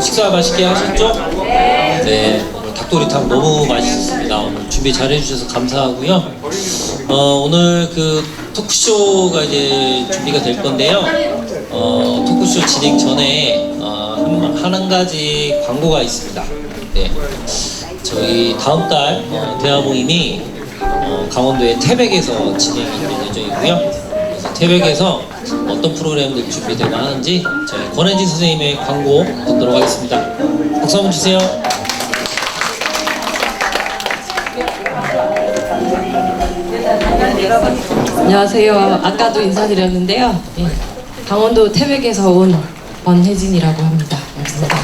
식사 맛있게 하셨죠? 네. 오늘 닭도리탕 너무 맛있었습니다. 오늘 준비 잘 해주셔서 감사하고요. 오늘 그 토크쇼가 이제 준비가 될 건데요. 토크쇼 진행 전에 한 가지 광고가 있습니다. 네. 저희 다음 달 대화 모임이 강원도의 태백에서 진행이 될 예정이고요. 그래서 태백에서 어떤 프로그램들 준비되고 하는지 저희 권혜진 선생님의 광고 듣도록 하겠습니다. 박수 한번 주세요. 안녕하세요. 아까도 인사드렸는데요. 예, 강원도 태백에서 온 권혜진이라고 합니다. 반갑습니다.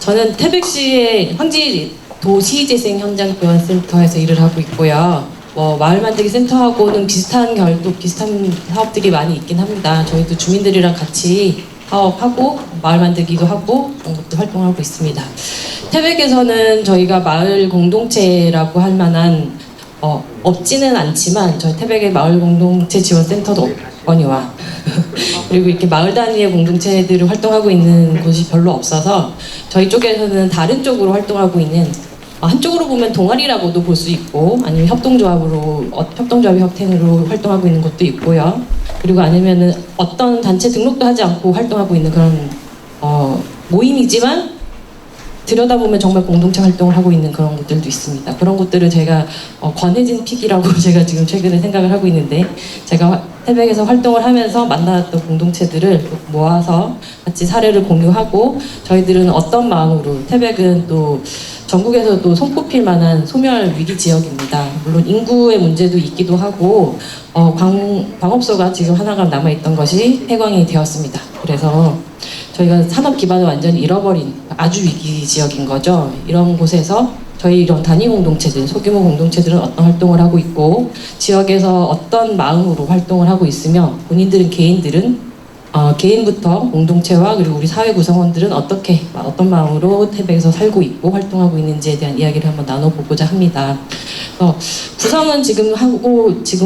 저는 태백시의 현지 도시재생 현장 교환센터에서 일을 하고 있고요. 마을 만들기 센터하고는 비슷한 사업들이 많이 있긴 합니다. 저희도 주민들이랑 같이 사업하고 마을 만들기도 하고 그런 것도 활동하고 있습니다. 태백에서는 저희가 마을 공동체라고 할 만한 없지는 않지만 저희 태백의 마을 공동체 지원센터도 없거니와 그리고 이렇게 마을 단위의 공동체들을 활동하고 있는 곳이 별로 없어서 저희 쪽에서는 다른 쪽으로 활동하고 있는 한쪽으로 보면 동아리라고도 볼 수 있고 아니면 협동조합의 형태로 활동하고 있는 것도 있고요. 그리고 아니면은 어떤 단체 등록도 하지 않고 활동하고 있는 그런 모임이지만 들여다보면 정말 공동체 활동을 하고 있는 그런 곳들도 있습니다. 그런 곳들을 제가 권혜진 픽이라고 제가 지금 최근에 생각을 하고 있는데 제가 태백에서 활동을 하면서 만났던 공동체들을 모아서 같이 사례를 공유하고 저희들은 어떤 마음으로 태백은 또 전국에서도 손꼽힐 만한 소멸 위기 지역입니다. 물론 인구의 문제도 있기도 하고 광업소가 지금 하나가 남아있던 것이 폐광이 되었습니다. 그래서 저희가 산업 기반을 완전히 잃어버린 아주 위기 지역인 거죠. 이런 곳에서 저희 이런 단위 공동체들, 소규모 공동체들은 어떤 활동을 하고 있고 지역에서 어떤 마음으로 활동을 하고 있으며 본인들은 개인부터 공동체와 그리고 우리 사회 구성원들은 어떤 마음으로 태백에서 살고 있고 활동하고 있는지에 대한 이야기를 한번 나눠보고자 합니다. 구성은 지금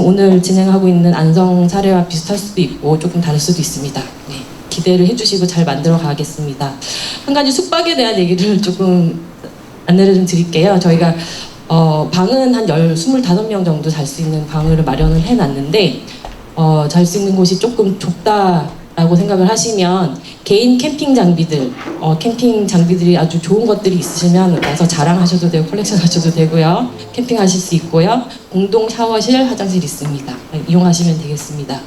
오늘 진행하고 있는 안성 사례와 비슷할 수도 있고 조금 다를 수도 있습니다. 네, 기대를 해주시고 잘 만들어 가겠습니다. 한 가지 숙박에 대한 얘기를 조금 안내를 좀 드릴게요. 저희가 방은 한 25명 정도 잘 수 있는 방을 마련을 해놨는데 잘 수 있는 곳이 조금 좁다라고 생각을 하시면 개인 캠핑 장비들이 아주 좋은 것들이 있으시면 와서 자랑하셔도 되고 컬렉션 하셔도 되고요. 캠핑하실 수 있고요. 공동 샤워실, 화장실 있습니다. 이용하시면 되겠습니다.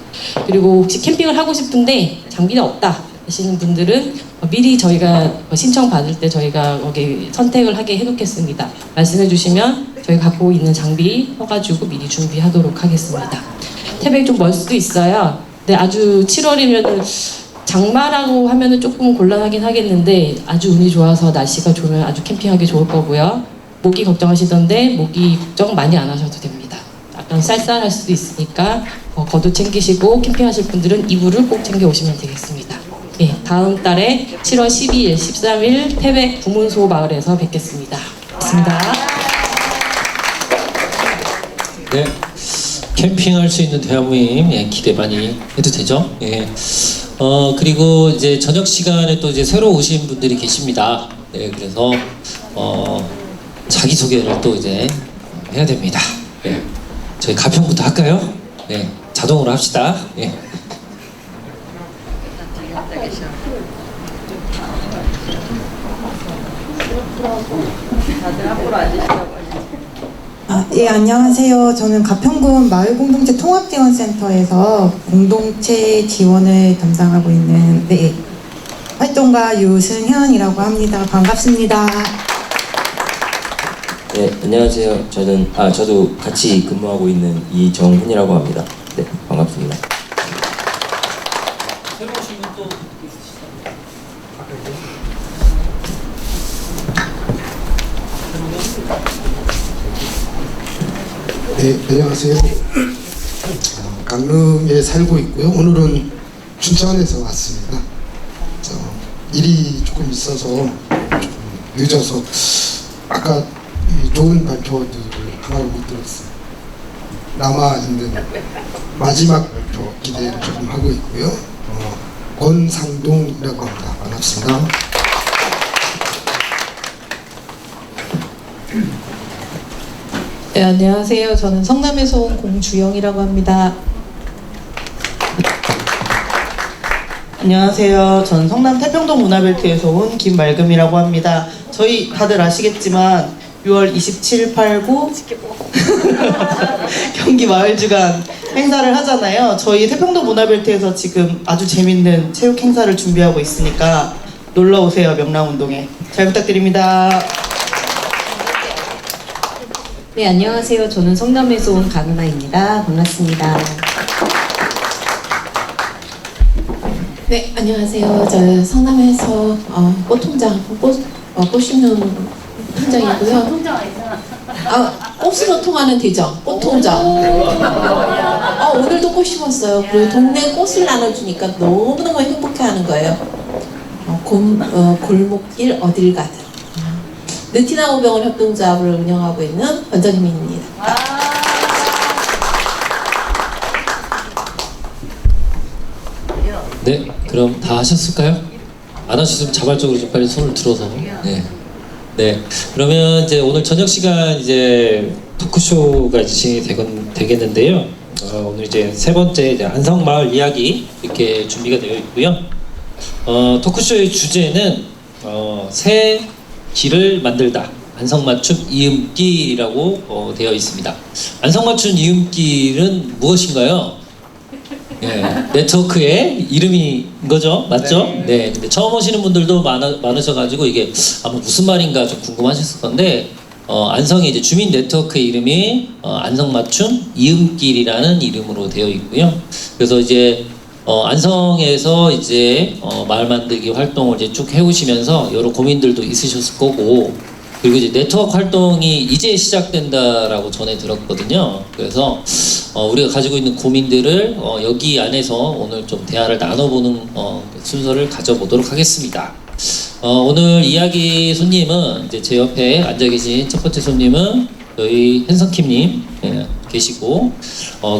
그리고 혹시 캠핑을 하고 싶은데 장비가 없다 하시는 분들은 미리 저희가 신청 받을 때 저희가 거기 선택을 하게 해놓겠습니다. 말씀해 주시면 저희 갖고 있는 장비 써가지고 미리 준비하도록 하겠습니다. 태백 좀 멀 수도 있어요. 근데 아주 7월이면 장마라고 하면은 조금 곤란하긴 하겠는데 아주 운이 좋아서 날씨가 좋으면 아주 캠핑하기 좋을 거고요. 모기 걱정하시던데 모기 걱정 많이 안 하셔도 됩니다. 약간 쌀쌀할 수도 있으니까 겉옷 챙기시고 캠핑하실 분들은 이불을 꼭 챙겨 오시면 되겠습니다. 예, 다음 달에 7월 12일, 13일 태백 구문소 마을에서 뵙겠습니다. 고맙습니다. 네. 캠핑할 수 있는 대화 모임 기대 많이 해도 되죠? 예. 그리고 이제 저녁 시간에 또 이제 새로 오신 분들이 계십니다. 네, 그래서 자기 소개를 또 이제 해야 됩니다. 예. 저희 가평부터 할까요? 네, 자동으로 합시다. 예. 다들 앞으로 앉으시라고. 예, 안녕하세요. 저는 가평군 마을공동체 통합지원센터에서 공동체 지원을 담당하고 있는 활동가 유승현이라고 합니다. 반갑습니다. 네, 안녕하세요. 저도 같이 근무하고 있는 이정훈이라고 합니다. 네, 반갑습니다. 새로 오신 분 또 있으시죠? 네, 안녕하세요. 강릉에 살고 있고요. 오늘은 춘천에서 왔습니다. 일이 조금 있어서 조금 늦어서 아까 좋은 발표들을 하나를 못 들었어요. 남아 있는 마지막 발표 기대를 조금 하고 있고요. 권상동이라고 합니다. 반갑습니다. 네, 안녕하세요. 저는 성남에서 온 공주영이라고 합니다. 안녕하세요. 전 성남 태평동 문화벨트에서 온 김말금이라고 합니다. 저희 다들 아시겠지만 6월 27, 8, 9 경기 마을주간 행사를 하잖아요. 저희 태평동 문화벨트에서 지금 아주 재밌는 체육 행사를 준비하고 있으니까 놀러 오세요. 명랑운동에. 잘 부탁드립니다. 네, 안녕하세요. 저는 성남에서 온 강은하입니다. 반갑습니다. 네, 안녕하세요. 저 성남에서 꽃 심는 통장이고요. 꽃으로 통하는 대정, 꽃통장. 오늘도 꽃 심었어요. 그리고 동네 꽃을 나눠주니까 너무너무 행복해하는 거예요. 골목길 어딜 가든. 느티나 오병원 협동조합을 운영하고 있는 원장님입니다. 네, 그럼 다 하셨을까요? 안 하셨으면 자발적으로 좀 빨리 손을 들어서. 네. 네. 그러면 이제 오늘 저녁 시간 이제 토크쇼가 진행이 되겠는데요. 오늘 이제 세 번째 이제 안성마을 이야기 이렇게 준비가 되어 있고요. 토크쇼의 주제는 새 길을 만들다. 안성맞춤 이음길이라고 되어 있습니다. 안성맞춤 이음길은 무엇인가요? 예, 네트워크의 이름인 거죠, 맞죠? 네. 근데 처음 오시는 분들도 많으셔가지고 이게 아마 무슨 말인가 좀 궁금하셨을 건데 안성의 이제 주민 네트워크의 이름이 안성맞춤 이음길이라는 이름으로 되어 있고요. 그래서 이제 안성에서 이제 마을 만들기 활동을 이제 쭉 해오시면서 여러 고민들도 있으셨을 거고, 그리고 이제 네트워크 활동이 이제 시작된다라고 전해 들었거든요. 그래서 우리가 가지고 있는 고민들을 여기 안에서 오늘 좀 대화를 나눠보는 순서를 가져보도록 하겠습니다. 오늘 이야기 손님은 이제 제 옆에 앉아 계신 첫 번째 손님은 저희 hen성킴님 계시고,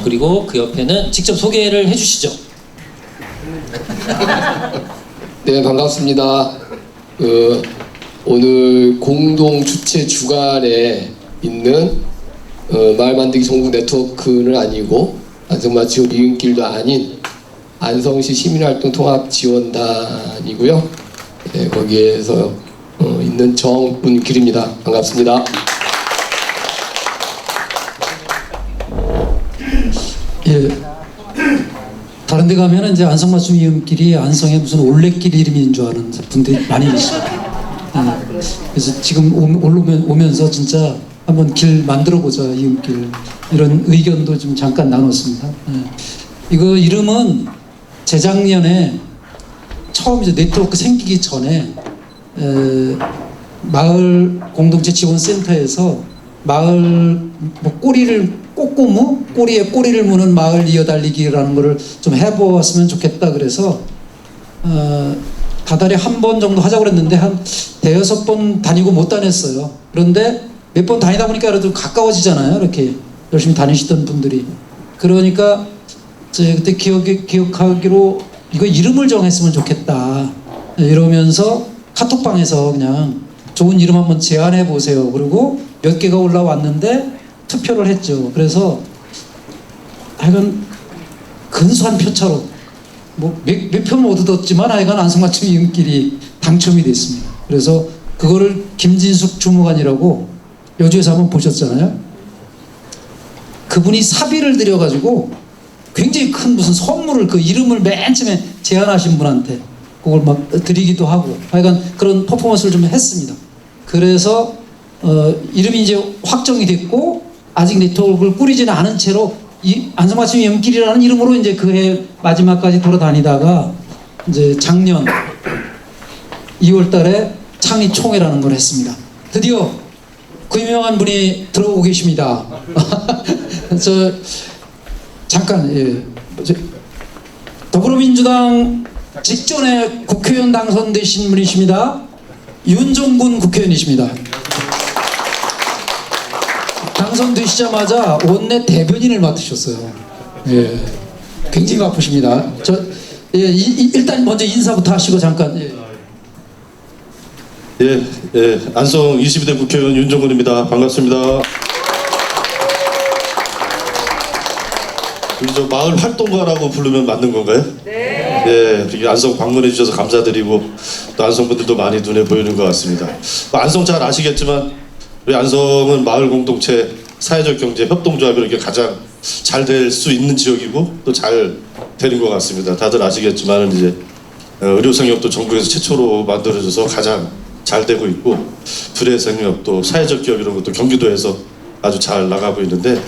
그리고 그 옆에는 직접 소개를 해주시죠. 네, 반갑습니다. 오늘 공동 주최 주간에 있는 마을 만들기 전국 네트워크는 아니고 안성맞춤 이음길도 아닌 안성시 시민활동 통합 지원단이고요. 네, 거기에서 있는 정운길입니다. 반갑습니다. 예. 다른 데 가면은 이제 안성맞춤 이음길이 안성의 무슨 올레길 이름인 줄 아는 분들이 많이 계십니다. 그래서 지금 오면서 진짜 한번 길 만들어보자, 이음길, 이런 의견도 좀 잠깐 나눴습니다. 이거 이름은 재작년에 처음 이제 네트워크 생기기 전에 마을 공동체 지원센터에서 마을 꼬리에 꼬리를 무는 마을 이어달리기라는 거를 좀 해보았으면 좋겠다 그래서 다달에 한 번 정도 하자고 그랬는데 한 대여섯 번 다니고 못 다녔어요. 그런데 몇 번 다니다 보니까 그래도 가까워지잖아요. 이렇게 열심히 다니시던 분들이. 그러니까 제가 그때 기억하기로 이거 이름을 정했으면 좋겠다 이러면서 카톡방에서 그냥 좋은 이름 한번 제안해 보세요. 그리고 몇 개가 올라왔는데 투표를 했죠. 그래서 하여간 근소한 표차로 몇 표 못 얻었지만 하여간 안성맞춤 이음길이 당첨이 됐습니다. 그래서 그거를 김진숙 주무관이라고 여주에서 한번 보셨잖아요. 그분이 사비를 들여가지고 굉장히 큰 무슨 선물을 그 이름을 맨 처음에 제안하신 분한테 그걸 막 드리기도 하고 하여간 그런 퍼포먼스를 좀 했습니다. 그래서 이름이 이제 확정이 됐고 아직 네트워크를 꾸리지는 않은 채로 이 안성맞춤 이음길이라는 이름으로 이제 그해 마지막까지 돌아다니다가 이제 작년 2월달에 창의 총회라는 걸 했습니다. 드디어 그 유명한 분이 들어오고 계십니다. 저 잠깐 더불어민주당 직전에 국회의원 당선되신 분이십니다. 윤종군 국회의원이십니다. 당선되시자마자 원내 대변인을 맡으셨어요. 예, 굉장히 바쁘십니다. 예, 일단 먼저 인사부터 하시고 잠깐. 예. 예, 안성 22대 국회의원 윤정근입니다. 반갑습니다. 우리 저 마을 활동가라고 부르면 맞는 건가요? 네. 예, 이렇게 안성 방문해 주셔서 감사드리고 또 안성 분들도 많이 눈에 보이는 것 같습니다. 안성 잘 아시겠지만 우리 안성은 마을 공동체, 사회적 경제 협동조합이 이렇게 가장 잘 될 수 있는 지역이고 또 잘 되는 것 같습니다. 다들 아시겠지만 이제 의료생협도 전국에서 최초로 만들어져서 가장 잘 되고 있고 불의생협 또 사회적 기업 이런 것도 경기도에서 아주 잘 나가고 있는데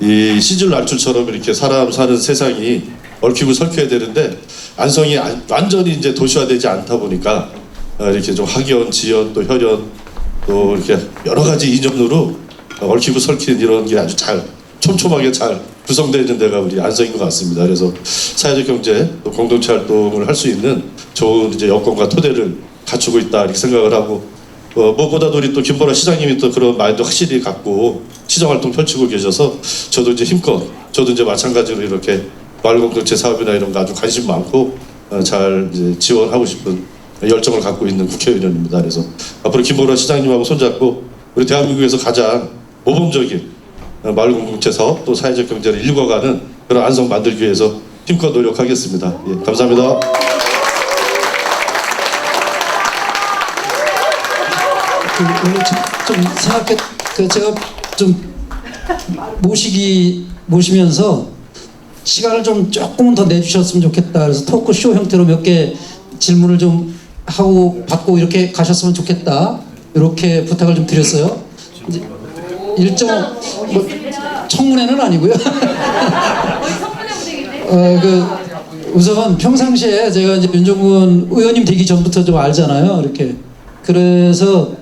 이 시줄 날줄처럼 이렇게 사람 사는 세상이 얽히고 설켜야 되는데 안성이 완전히 이제 도시화되지 않다 보니까 이렇게 좀 학연, 지연 또 혈연 또 이렇게 여러 가지 이념으로 얽히고 설킨 이런 게 아주 잘 촘촘하게 잘 구성되어 있는 데가 우리 안성인 것 같습니다. 그래서 사회적 경제 또 공동체 활동을 할 수 있는 좋은 이제 여건과 토대를 갖추고 있다 이렇게 생각을 하고 무엇보다도 우리 또 김보라 시장님이 또 그런 마인드 확실히 갖고 시정 활동 펼치고 계셔서 저도 이제 힘껏 저도 이제 마찬가지로 이렇게 마을 공동체 사업이나 이런 거 아주 관심 많고 잘 이제 지원하고 싶은 열정을 갖고 있는 국회의원입니다. 그래서 앞으로 김보라 시장님하고 손잡고 우리 대한민국에서 가장 모범적인 마을 공동체 사업 또 사회적 경제를 일궈가는 그런 안성 만들기 위해서 힘껏 노력하겠습니다. 예, 감사합니다. 오늘 좀 생각해 제가 좀 모시면서 시간을 좀 조금은 더 내주셨으면 좋겠다. 그래서 토크쇼 형태로 몇 개 질문을 좀 하고 받고 이렇게 가셨으면 좋겠다. 이렇게 부탁을 좀 드렸어요. 이제 일정 뭐 청문회는 아니고요. 우선 평상시에 제가 이제 윤정근 의원님 되기 전부터 좀 알잖아요. 이렇게 그래서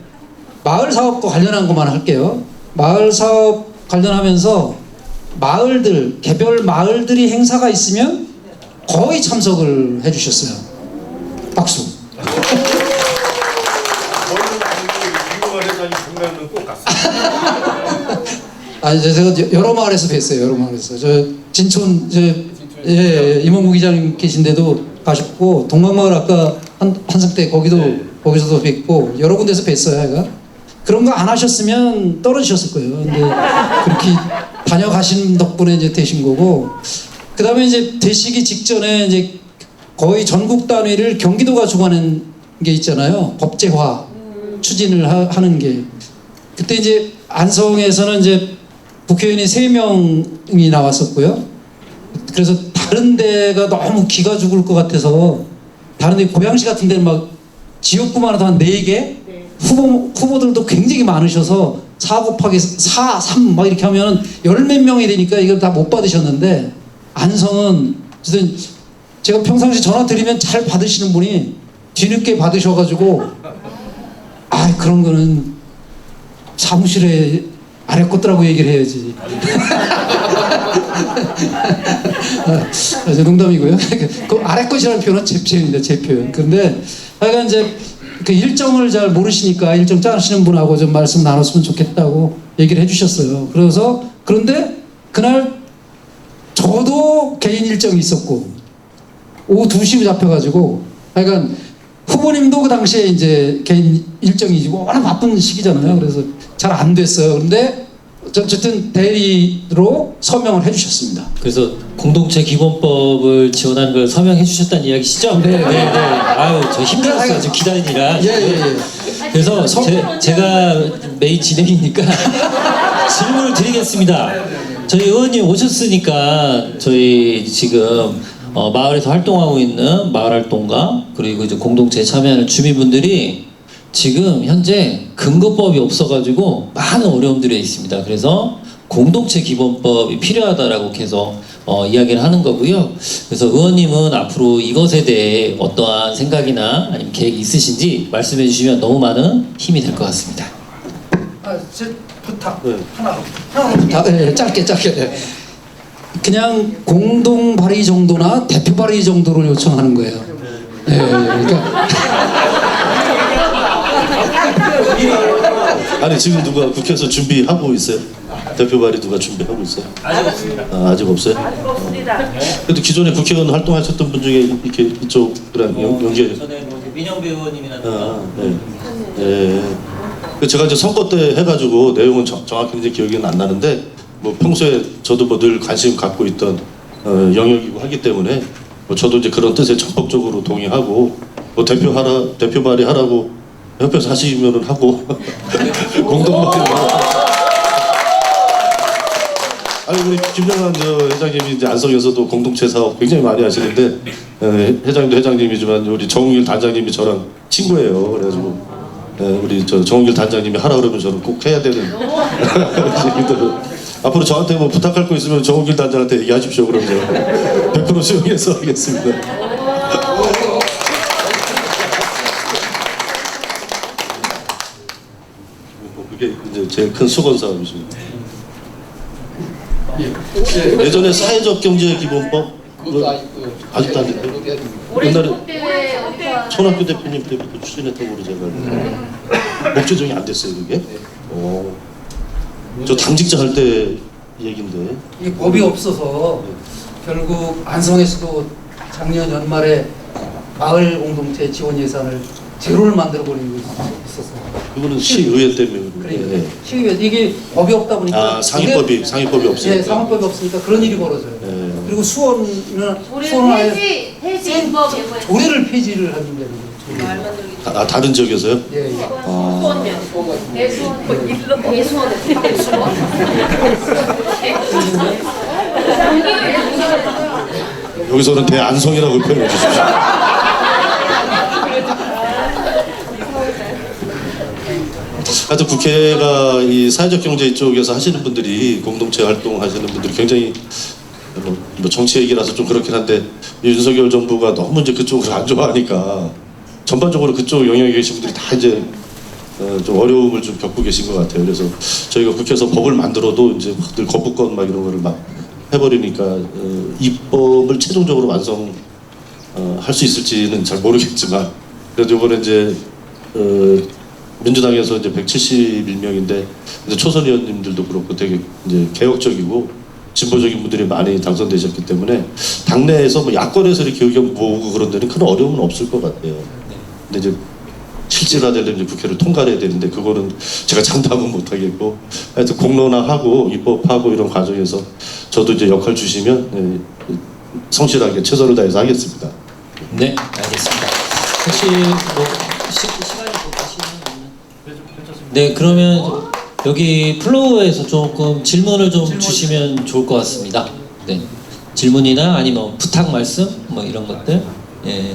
마을 사업과 관련한 것만 할게요. 마을 사업 관련하면서 마을들 개별 마을들이 행사가 있으면 거의 참석을 해주셨어요. 박수. 아니 제가 여러 마을에서 뵀어요. 여러 마을에서 저 진촌 임원구 기자님 계신데도 가셨고 동강마을 아까 한상 때 거기서도 뵙고 여러 군데서 뵀어요. 제가 그런 거 안 하셨으면 떨어지셨을 거예요. 근데 그렇게 다녀가신 덕분에 이제 되신 거고 그 다음에 이제 되시기 직전에 이제 거의 전국 단위를 경기도가 주관한 게 있잖아요. 법제화 추진을 하는 게 그때 이제 안성에서는 이제 국회의원이 3명이 나왔었고요. 그래서 다른 데가 너무 기가 죽을 것 같아서 다른 데 고양시 같은 데는 막 지역구만 해도 한 4개 후보들도 굉장히 많으셔서 4 곱하기 4, 3 막 이렇게 하면 10몇 명이 되니까 이걸 다 못 받으셨는데 안성은 어쨌든 제가 평상시 전화 드리면 잘 받으시는 분이 뒤늦게 받으셔가지고 그런 거는 사무실에 아래 것들하고 얘기를 해야지. 농담이고요. 그 아래 것이라는 표현은 제 표현입니다. 제 표현. 그런데 하여간 이제 그 일정을 잘 모르시니까 일정 짜시는 분하고 좀 말씀 나눴으면 좋겠다고 얘기를 해주셨어요. 그런데 그날 저도 개인 일정이 있었고 오후 2시에 잡혀가지고 하여간 후보님도 그 당시에 이제 개인 일정이 워낙 바쁜 시기잖아요. 그래서 잘 안 됐어요. 그런데 어쨌든 대리로 서명을 해주셨습니다. 그래서 공동체 기본법을 지원하는 걸 서명해 주셨다는 이야기시죠? 네. 아유, 저 힘들었어요. 지금 기다리느라. 예. 그래서 제가 메인 진행이니까 질문을 드리겠습니다. 저희 의원님 오셨으니까 저희 지금 마을에서 활동하고 있는 마을 활동가 그리고 이제 공동체에 참여하는 주민분들이 지금 현재 근거법이 없어가지고 많은 어려움들이 있습니다. 그래서 공동체 기본법이 필요하다라고 계속 이야기를 하는 거고요. 그래서 의원님은 앞으로 이것에 대해 어떠한 생각이나 아니면 계획이 있으신지 말씀해 주시면 너무 많은 힘이 될 것 같습니다. 제 부탁 하나 짧게. 그냥 공동 발의 정도나 대표 발의 정도를 요청하는 거예요. 그러니까 아니 지금 누가 국회에서 준비하고 있어요? 대표 발의 누가 준비하고 있어요? 아직 없습니다. 아직 없어요? 그래도 기존에 국회의원 활동하셨던 분 중에 이렇게 이쪽이랑 연계. 전에 뭐 민영배 의원님이라든가. 네. 제가 이제 선거 때 해가지고 내용은 정확히 이제 기억이 안 나는데 뭐 평소에 저도 뭐 늘 관심 갖고 있던 영역이고 하기 때문에 뭐 저도 이제 그런 뜻에 적극적으로 동의하고 뭐 대표 발의하라고 옆에서 하시면은 하고 공동발의. 아니 우리 김정환 회장님이 이제 안성에서도 공동체 사업 굉장히 많이 하시는데 회장님도 회장님이지만 우리 정웅길 단장님이 저랑 친구예요. 그래가지고 우리 정웅길 단장님이 하라 그러면 저는 꼭 해야 되는. 앞으로 저한테 뭐 부탁할 거 있으면 정웅길 단장한테 얘기하십시오. 그럼 제가 100% 수용해서 하겠습니다. 그게 이제 제일 큰 수건 사업이십니다. 예전에 사회적 경제 기본법 아직도 안 됐대요. 옛날에 손학규 대표님 때부터 추진했다고 그러잖아요. 법 제정이 안 됐어요 그게? 저 당직자 할 때 얘긴데. 이 법이 없어서 결국 안성에서도 작년 연말에 마을 공동체 지원 예산을 제로를 만들어 버리고 있었어. 그거는 시의회 때문에. 그러니까 시의회 이게 법이 없다 보니까 상위법이 없으니까. 예, 상위법이 없으니까 그런 일이 벌어져요. 그리고 수원은 해지법 조례를 폐지를 하는데 다른 지역에서요? 예. 여기서는 대안성이라고 표현해 주십시오. 하여튼 국회가 이 사회적 경제 쪽에서 하시는 분들이 공동체 활동하시는 분들이 굉장히 뭐 정치 얘기라서 좀 그렇긴 한데 윤석열 정부가 너무 이제 그쪽을 안 좋아하니까 전반적으로 그쪽 영역에 계신 분들이 다 이제 좀 어려움을 좀 겪고 계신 것 같아요. 그래서 저희가 국회에서 법을 만들어도 이제 늘 거부권 막 이런 거를 막 해버리니까 입법을 최종적으로 완성 할 수 있을지는 잘 모르겠지만 그래도 이번에 이제 민주당에서 이제 171명인데 이제 초선 의원님들도 그렇고 되게 이제 개혁적이고 진보적인 분들이 많이 당선되셨기 때문에 당내에서 뭐 야권에서 이렇게 의견 모으고 그런 데는 큰 어려움은 없을 것 같아요. 근데 이제 실질화되려면 이제 국회를 통과해야 되는데 그거는 제가 장담은 못하겠고 하여튼 공론화하고 입법하고 이런 과정에서 저도 이제 역할 주시면 성실하게 최선을 다해서 하겠습니다. 네, 알겠습니다. 혹시 뭐 시간이 좀 가시면 네, 그러면 여기 플로어에서 조금 질문을 좀 주시면 좋을 것 같습니다. 네, 질문이나 아니면 부탁 말씀 뭐 이런 것들. 예. 네.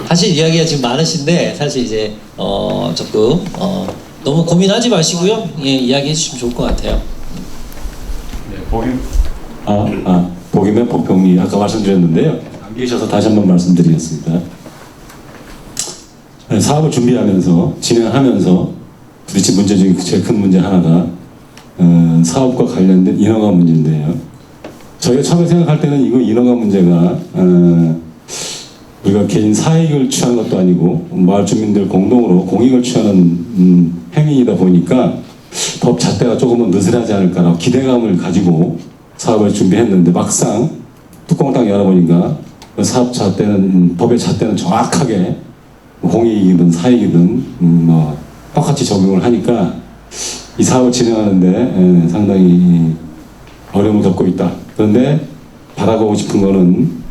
사실 이야기가 지금 많으신데 사실 이제 조금 너무 고민하지 마시고요. 예, 이야기해 주시면 좋을 것 같아요. 복임의 법평이 아까 말씀드렸는데요. 안 계셔서 다시 한번 말씀드리겠습니다. 사업을 준비하면서 진행하면서 부딪힌 문제 중에 제일 큰 문제 하나가 사업과 관련된 인허가 문제인데요. 저희가 처음에 생각할 때는 이거 인허가 문제가 우리가 개인 사익을 취하는 것도 아니고 마을 주민들 공동으로 공익을 취하는 행위이다 보니까 법 잣대가 조금은 느슨하지 않을까라고 기대감을 가지고 사업을 준비했는데 막상 뚜껑을 딱 열어보니까 그 사업 잣대는 법의 잣대는 정확하게 공익이든 사익이든 똑같이 적용을 하니까 이 사업을 진행하는데 상당히 어려움을 겪고 있다. 그런데 바라보고 싶은 거는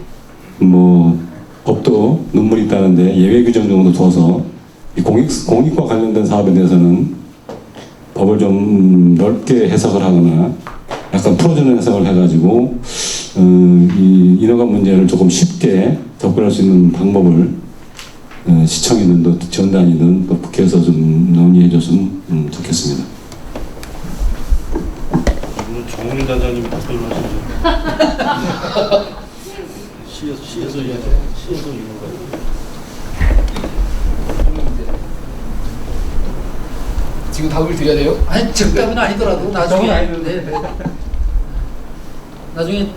법도 눈물이 있다는데 예외 규정 정도 둬서 이 공익과 관련된 사업에 대해서는 법을 좀 넓게 해석을 하거나 약간 풀어주는 해석을 해가지고 이 인허가 문제를 조금 쉽게 접근할 수 있는 방법을 시청이든 또 전단이든 또 국회에서 좀 논의해 줬으면 좋겠습니다. 정웅일 단장님이 답변을 하시죠. 시에서 인허가. 지금 답을 드려야 돼요? 아니 즉답은 아니더라도 나중에 나중에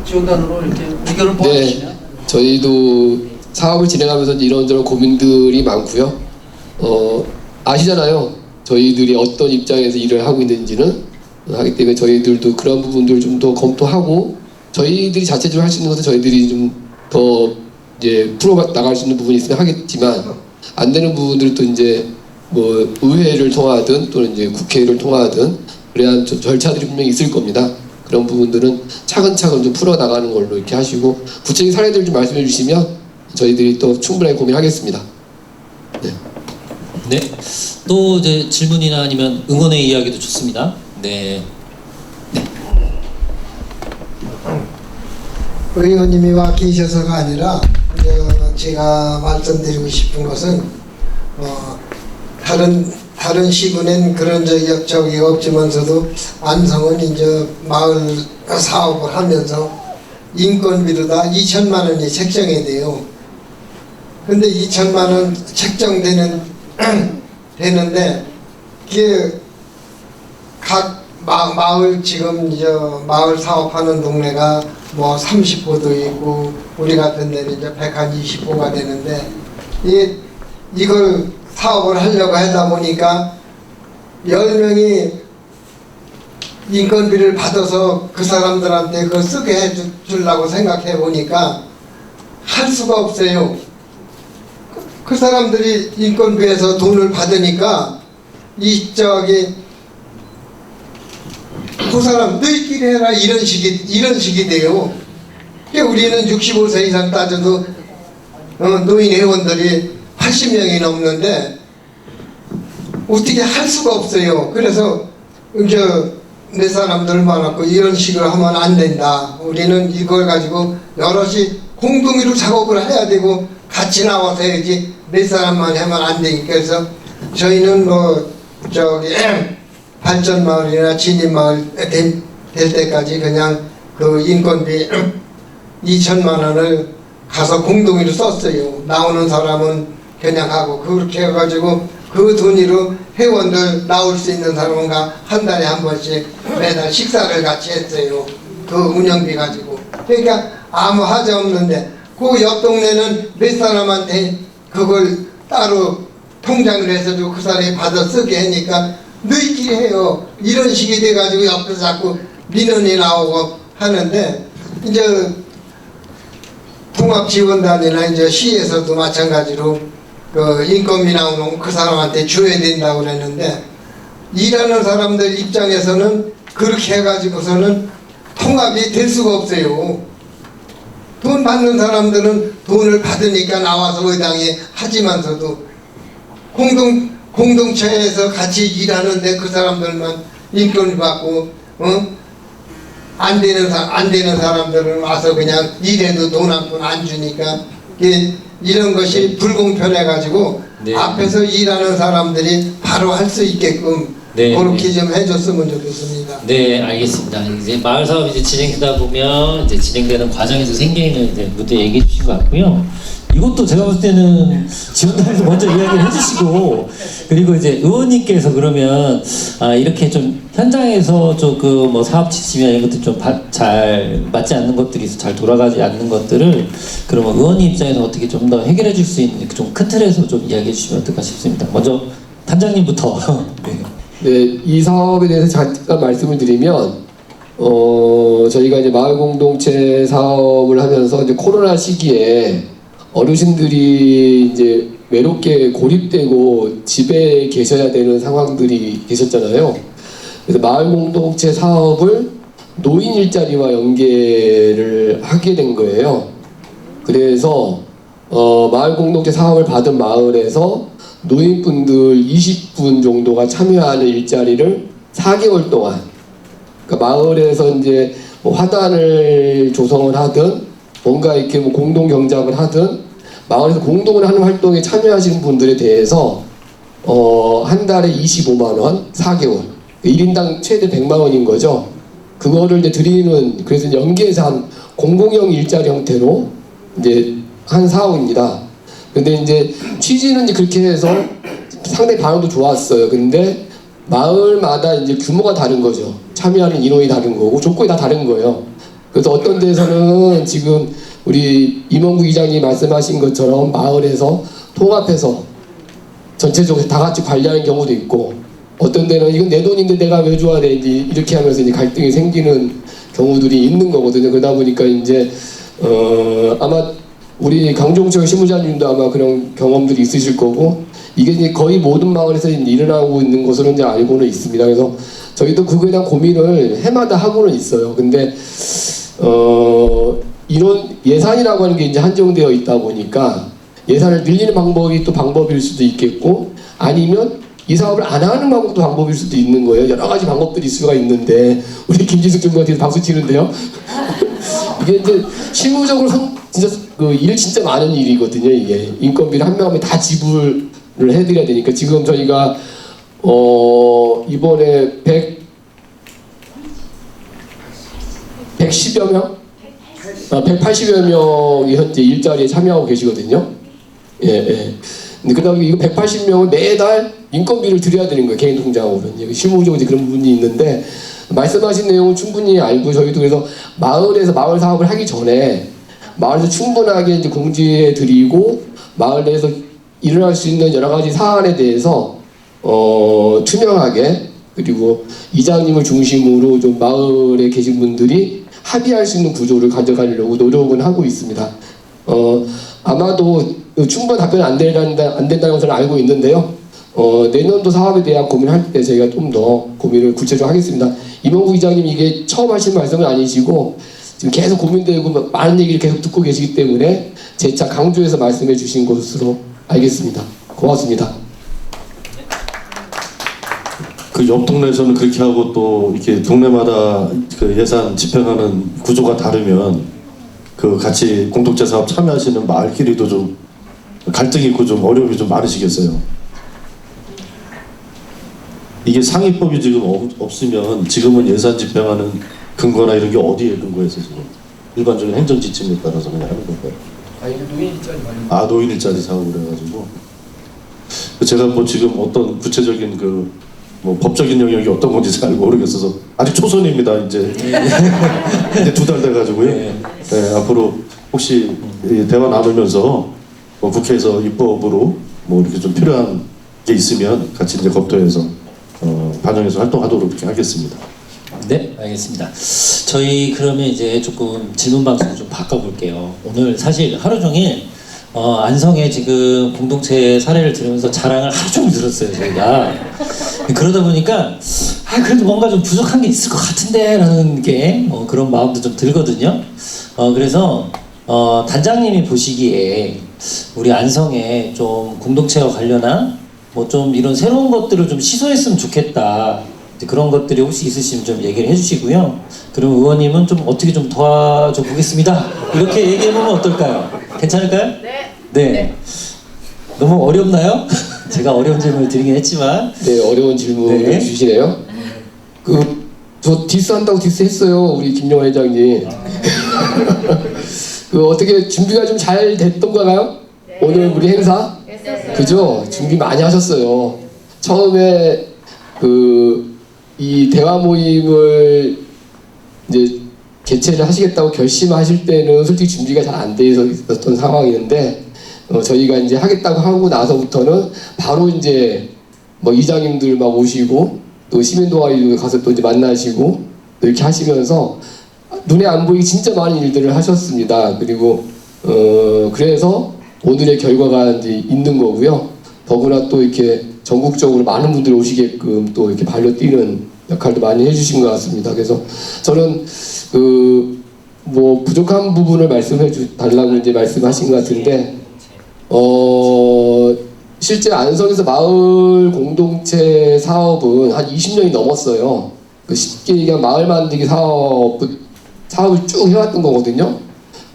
지원단으로 이렇게 의견을 모아주시면. 저희도 사업을 진행하면서 이런저런 고민들이 많고요. 아시잖아요. 저희들이 어떤 입장에서 일을 하고 있는지는 하기 때문에 저희들도 그런 부분들을 좀 더 검토하고 저희들이 자체적으로 할 수 있는 것은 저희들이 좀 더 이제 풀어 나갈 수 있는 부분이 있으면 하겠지만 안 되는 부분들은 또 이제 뭐 의회를 통하든 또는 이제 국회를 통하든 그래야 절차들이 분명히 있을 겁니다. 그런 부분들은 차근차근 좀 풀어 나가는 걸로 이렇게 하시고 구체적인 사례들 좀 말씀해 주시면 저희들이 또 충분하게 고민하겠습니다. 네. 네. 또 이제 질문이나 아니면 응원의 이야기도 좋습니다. 네. 의원님이 와 계셔서가 아니라 제가 말씀드리고 싶은 것은 다른 시군엔 그런 적이 없지만서도 안성은 이제 마을 사업을 하면서 인건비로 다 2천만 원이 책정이 돼요. 근데 2천만 원 책정되는데 그게 각 마을 지금 마을 사업하는 동네가 뭐 30호도 있고 우리 같은 데는 이제 120호가 되는데 이걸 사업을 하려고 하다 보니까 10명이 인건비를 받아서 그 사람들한테 그걸 쓰게 해주려고 생각해 보니까 할 수가 없어요. 그 사람들이 인건비에서 돈을 받으니까 그 사람 너희끼리 해라 이런 식이 돼요. 우리는 65세 이상 따져도 노인 회원들이 80명이 넘는데 어떻게 할 수가 없어요. 그래서 이제 내 사람들 많았고 이런 식으로 하면 안 된다. 우리는 이걸 가지고 여럿이 공동으로 작업을 해야 되고 같이 나와서 해야지 몇 사람만 하면 안 되니까. 그래서 저희는 발전마을이나 진입마을 될 때까지 그냥 그 인건비 2천만 원을 가서 공동으로 썼어요. 나오는 사람은 그냥 하고 그렇게 해가지고 그 돈으로 회원들 나올 수 있는 사람과 한 달에 한 번씩 매달 식사를 같이 했어요. 그 운영비 가지고. 그러니까 아무 하자 없는데 그 옆 동네는 몇 사람한테 그걸 따로 통장을 해서도 그 사람이 받아 쓰게 하니까 너희끼리 해요. 이런 식이 돼가지고 옆에서 자꾸 민원이 나오고 하는데 이제 통합지원단이나 이제 시에서도 마찬가지로 그 인건비 나오는 그 사람한테 줘야 된다고 그랬는데 일하는 사람들 입장에서는 그렇게 해가지고서는 통합이 될 수가 없어요. 돈 받는 사람들은 돈을 받으니까 나와서 의당에 하지만서도 공동체에서 같이 일하는데 그 사람들만 인건비 받고 안 되는 사람들은 와서 그냥 일해도 돈 한 푼 안 주니까 이런 것이 불공평해가지고 네. 앞에서 일하는 사람들이 바로 할 수 있게끔 네, 그렇게 좀 해줬으면 좋겠습니다. 네, 알겠습니다. 이제 마을 사업이 이제 진행되다 보면 이제 진행되는 과정에서 생기는 이제 문제 얘기해 주신 것 같고요. 이것도 제가 볼 때는 지원단에서 먼저 이야기를 해주시고 그리고 이제 의원님께서 그러면 이렇게 좀 현장에서 조금 뭐 사업 지침이나 이런 것들 좀 잘 맞지 않는 것들이 있어 잘 돌아가지 않는 것들을 그러면 의원님 입장에서 어떻게 좀 더 해결해 줄 수 있는 좀 큰 틀에서 좀 이야기해 주시면 어떨까 싶습니다. 먼저 단장님부터. 네, 이 사업에 대해서 잠깐 말씀을 드리면 저희가 이제 마을 공동체 사업을 하면서 이제 코로나 시기에 어르신들이 이제 외롭게 고립되고 집에 계셔야 되는 상황들이 계셨잖아요. 그래서 마을 공동체 사업을 노인 일자리와 연계를 하게 된 거예요. 그래서 마을 공동체 사업을 받은 마을에서 노인분들 20분 정도가 참여하는 일자리를 4개월 동안 그러니까 마을에서 이제 뭐 화단을 조성을 하든 뭔가 이렇게 뭐 공동 경작을 하든 마을에서 공동을 하는 활동에 참여하시는 분들에 대해서 한 달에 25만 원 4개월 1인당 최대 100만 원인 거죠. 그거를 이제 드리는 그래서 연계해서 한 공공형 일자리 형태로 이제 한 사업입니다. 근데 이제 취지는 이제 그렇게 해서 상당히 반응도 좋았어요. 근데 마을마다 이제 규모가 다른 거죠. 참여하는 인원이 다른 거고 조건이 다 다른 거예요. 그래서 어떤 데서는 지금 우리 임원구 이장님이 말씀하신 것처럼 마을에서 통합해서 전체적으로 다 같이 관리하는 경우도 있고 어떤 데는 이건 내 돈인데 내가 왜 줘야 되지 이렇게 하면서 이제 갈등이 생기는 경우들이 있는 거거든요. 그러다 보니까 이제 아마 우리 강종철 실무자님도 아마 그런 경험들이 있으실 거고 이게 이제 거의 모든 마을에서 이제 일어나고 있는 것으로 이제 알고는 있습니다. 그래서 저희도 그거에 대한 고민을 해마다 하고는 있어요. 근데 이런 예산이라고 하는 게 이제 한정되어 있다 보니까 예산을 늘리는 방법이 또 방법일 수도 있겠고 아니면 이 사업을 안 하는 방법도 방법일 수도 있는 거예요. 여러 가지 방법들이 있을 수가 있는데 우리 김진숙 전무한테 박수 치는데요. 이게 이제 실무적으로 진짜 그 일 진짜 많은 일이거든요. 이게 인건비를 한 명 한 명 다 지불을 해드려야 되니까 지금 저희가 이번에 110여 명? 180여 명이 현재 일자리에 참여하고 계시거든요. 예. 근데 그다음에 이거 180명을 매달 인건비를 드려야 되는 거예요. 개인 통장으로는. 실무적으로 그런 부분이 있는데 말씀하신 내용은 충분히 알고 저희도 그래서 마을에서 마을 사업을 하기 전에 마을에서 충분하게 이제 공지해 드리고 마을 내에서 일어날 수 있는 여러 가지 사안에 대해서 투명하게 그리고 이장님을 중심으로 좀 마을에 계신 분들이 합의할 수 있는 구조를 가져가려고 노력은 하고 있습니다. 아마도 충분한 답변이 안 된다는 것을 알고 있는데요. 내년도 사업에 대한 고민할 때 저희가 좀 더 고민을 구체적으로 하겠습니다. 이명국 이장님 이게 처음 하신 말씀은 아니시고 지금 계속 고민되고 많은 얘기를 계속 듣고 계시기 때문에 재차 강조해서 말씀해 주신 것으로 알겠습니다. 고맙습니다. 그 옆 동네에서는 그렇게 하고 또 이렇게 동네마다 그 예산 집행하는 구조가 다르면 그 같이 공동체 사업 참여하시는 마을끼리도 좀 갈등이 있고 좀 어려움이 좀 많으시겠어요. 이게 상위법이 지금 없으면 지금은 예산 집행하는 근거나 이런 게 어디에 근거해서 지금 일반적인 행정 지침에 따라서 그냥 하는 건가요? 노인 일자리 사업을 해가지고 제가 뭐 지금 어떤 구체적인 그 뭐 법적인 영역이 어떤 건지 잘 모르겠어서 아직 초선입니다. 이제 이제 2달 돼가지고요. 네, 앞으로 혹시 대화 나누면서 뭐 국회에서 입법으로 뭐 이렇게 좀 필요한 게 있으면 같이 이제 검토해서 반영해서 활동하도록 이렇게 하겠습니다. 네, 알겠습니다. 저희 그러면 이제 조금 질문 방송을 좀 바꿔볼게요. 오늘 사실 하루 종일 안성의 지금 공동체 사례를 들으면서 자랑을 하루 종일 들었어요, 저희가. 그러다 보니까 그래도 뭔가 좀 부족한 게 있을 것 같은데 라는 게 그런 마음도 좀 들거든요. 그래서 단장님이 보시기에 우리 안성에 좀 공동체와 관련한 뭐 좀 이런 새로운 것들을 좀 시도했으면 좋겠다. 그런 것들이 혹시 있으시면 좀 얘기를 해주시고요. 그럼 의원님은 좀 어떻게 좀 도와줘 보겠습니다. 이렇게 얘기해보면 어떨까요? 괜찮을까요? 네. 너무 어렵나요? 제가 어려운 질문을 드리긴 했지만. 네, 어려운 질문을 주시네요. 저 디스한다고 디스했어요, 우리 김영환 회장님. 어떻게 준비가 좀 잘 됐던가요? 오늘 우리 행사? 그죠? 준비 많이 하셨어요. 처음에 이 대화 모임을 이제 개최를 하시겠다고 결심하실 때는 솔직히 준비가 잘 안 돼 있었던 상황이었는데 저희가 이제 하겠다고 하고 나서부터는 바로 이제 뭐 이장님들 막 오시고 또 시민동아리 가서 또 이제 만나시고 이렇게 하시면서 눈에 안 보이게 진짜 많은 일들을 하셨습니다. 그리고 그래서 오늘의 결과가 이제 있는 거고요. 더구나 또 이렇게 전국적으로 많은 분들이 오시게끔 또 이렇게 발로 뛰는 역할도 많이 해주신 것 같습니다. 그래서 저는 뭐 부족한 부분을 말씀해 달라고 이제 말씀하신 것 같은데 실제 안성에서 마을 공동체 사업은 한 20년이 넘었어요. 쉽게 얘기하면 마을 만들기 사업을 쭉 해왔던 거거든요.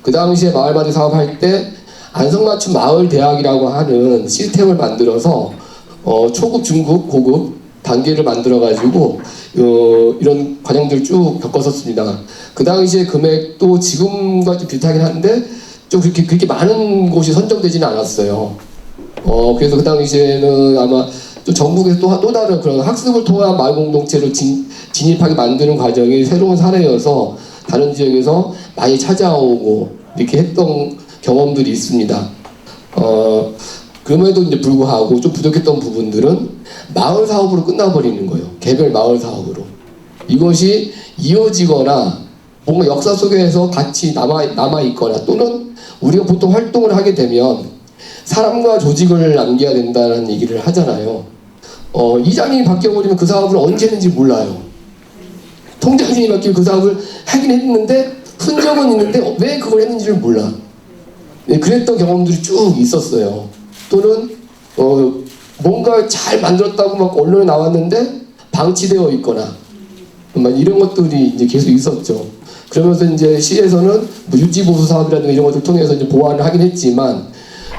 그 당시에 마을 만들기 사업할 때 안성맞춤 마을대학이라고 하는 시스템을 만들어서 초급, 중급, 고급 단계를 만들어가지고 이런 과정들을 쭉 겪었었습니다. 그 당시에 금액도 지금과 좀 비슷하긴 한데 좀 그렇게 많은 곳이 선정되지는 않았어요. 그래서 그 당시에는 아마 또 전국에서 또 다른 그런 학습을 통한 마을 공동체를 진입하게 만드는 과정이 새로운 사례여서 다른 지역에서 많이 찾아오고 이렇게 했던 경험들이 있습니다. 그럼에도 이제 불구하고 좀 부족했던 부분들은 마을 사업으로 끝나버리는 거예요. 개별 마을 사업으로. 이것이 이어지거나 뭔가 역사 속에서 같이 남아있거나 또는 우리가 보통 활동을 하게 되면 사람과 조직을 남겨야 된다는 얘기를 하잖아요. 이장님이 바뀌어버리면 그 사업을 언제 했는지 몰라요. 통장님이 바뀌면 그 사업을 하긴 했는데 흔적은 있는데 왜 그걸 했는지를 몰라. 네, 그랬던 경험들이 쭉 있었어요. 또는 뭔가 잘 만들었다고 막 언론에 나왔는데 방치되어 있거나 막 이런 것들이 이제 계속 있었죠. 그러면서 이제 시에서는 뭐 유지보수 사업이라든가 이런 것들 통해서 이제 보완을 하긴 했지만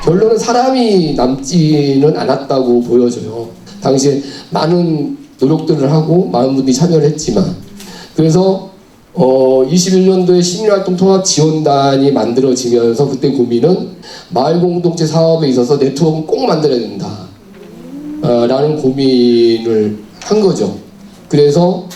결론은 사람이 남지는 않았다고 보여져요. 당시에 많은 노력들을 하고 많은 분들이 참여를 했지만 그래서 21년도에 시민활동 통합지원단이 만들어지면서 그때 고민은 마을공동체 사업에 있어서 네트워크는 꼭 만들어야 된다 라는 고민을 한 거죠. 그래서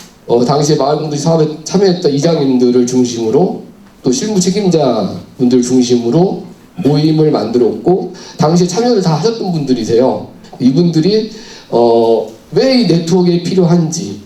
당시에 마을공동체 사업에 참여했던 이장님들을 중심으로 또 실무 책임자분들 중심으로 모임을 만들었고 당시에 참여를 다 하셨던 분들이세요. 이분들이 왜 이 네트워크가 필요한지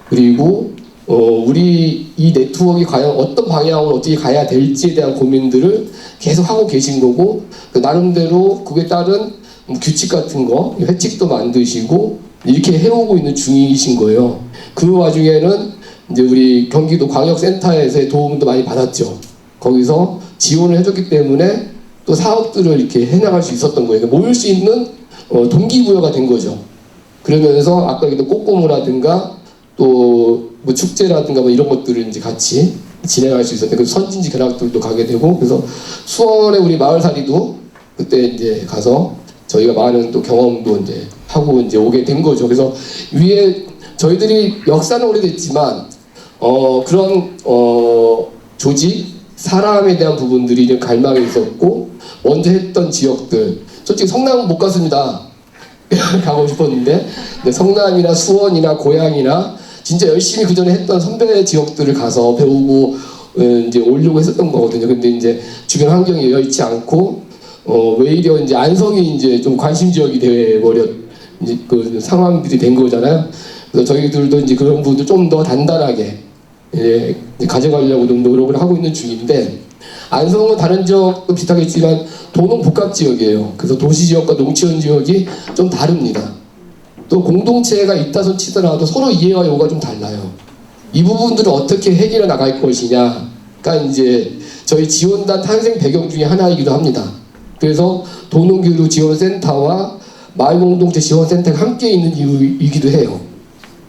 그리고 우리 이 네트워크가 과연 어떤 방향으로 어떻게 가야 될지에 대한 고민들을 계속 하고 계신 거고 나름대로 그에 따른 규칙 같은 거 회칙도 만드시고 이렇게 해오고 있는 중이신 거예요. 그 와중에는 이제 우리 경기도 광역센터에서의 도움도 많이 받았죠. 거기서 지원을 해줬기 때문에 또 사업들을 이렇게 해나갈 수 있었던 거예요. 모일 수 있는 동기부여가 된 거죠. 그러면서 아까 얘기했던 꽃고무라든가 또 뭐 축제라든가 뭐 이런 것들을 이제 같이 진행할 수 있었는데 그래서 선진지 견학들도 가게 되고 그래서 수원의 우리 마을살이도 그때 이제 가서 저희가 많은 또 경험도 이제 하고 이제 오게 된 거죠. 그래서 위에 저희들이 역사는 오래됐지만 그런 조직 사람에 대한 부분들이 좀 갈망이 있었고 먼저 했던 지역들 솔직히 성남은 못 갔습니다. 가고 싶었는데 성남이나 수원이나 고양이나 진짜 열심히 그 전에 했던 선배 지역들을 가서 배우고 이제 오려고 했었던 거거든요. 근데 이제 주변 환경이 여의치 않고 외려 이제 안성이 이제 좀 관심 지역이 되어버렸 이제 그 상황들이 된 거잖아요. 그래서 저희들도 이제 그런 부분들 좀 더 단단하게 이제 가져가려고 좀 노력을 하고 있는 중인데 안성은 다른 지역도 비슷하겠지만 도농 복합 지역이에요. 그래서 도시 지역과 농촌 지역이 좀 다릅니다. 또 공동체가 있다손 치더라도 서로 이해와 요구가 좀 달라요. 이 부분들을 어떻게 해결해 나갈 것이냐가 이제 저희 지원단 탄생 배경 중에 하나이기도 합니다. 그래서 도농교류 지원센터와 마을공동체 지원센터가 함께 있는 이유이기도 해요.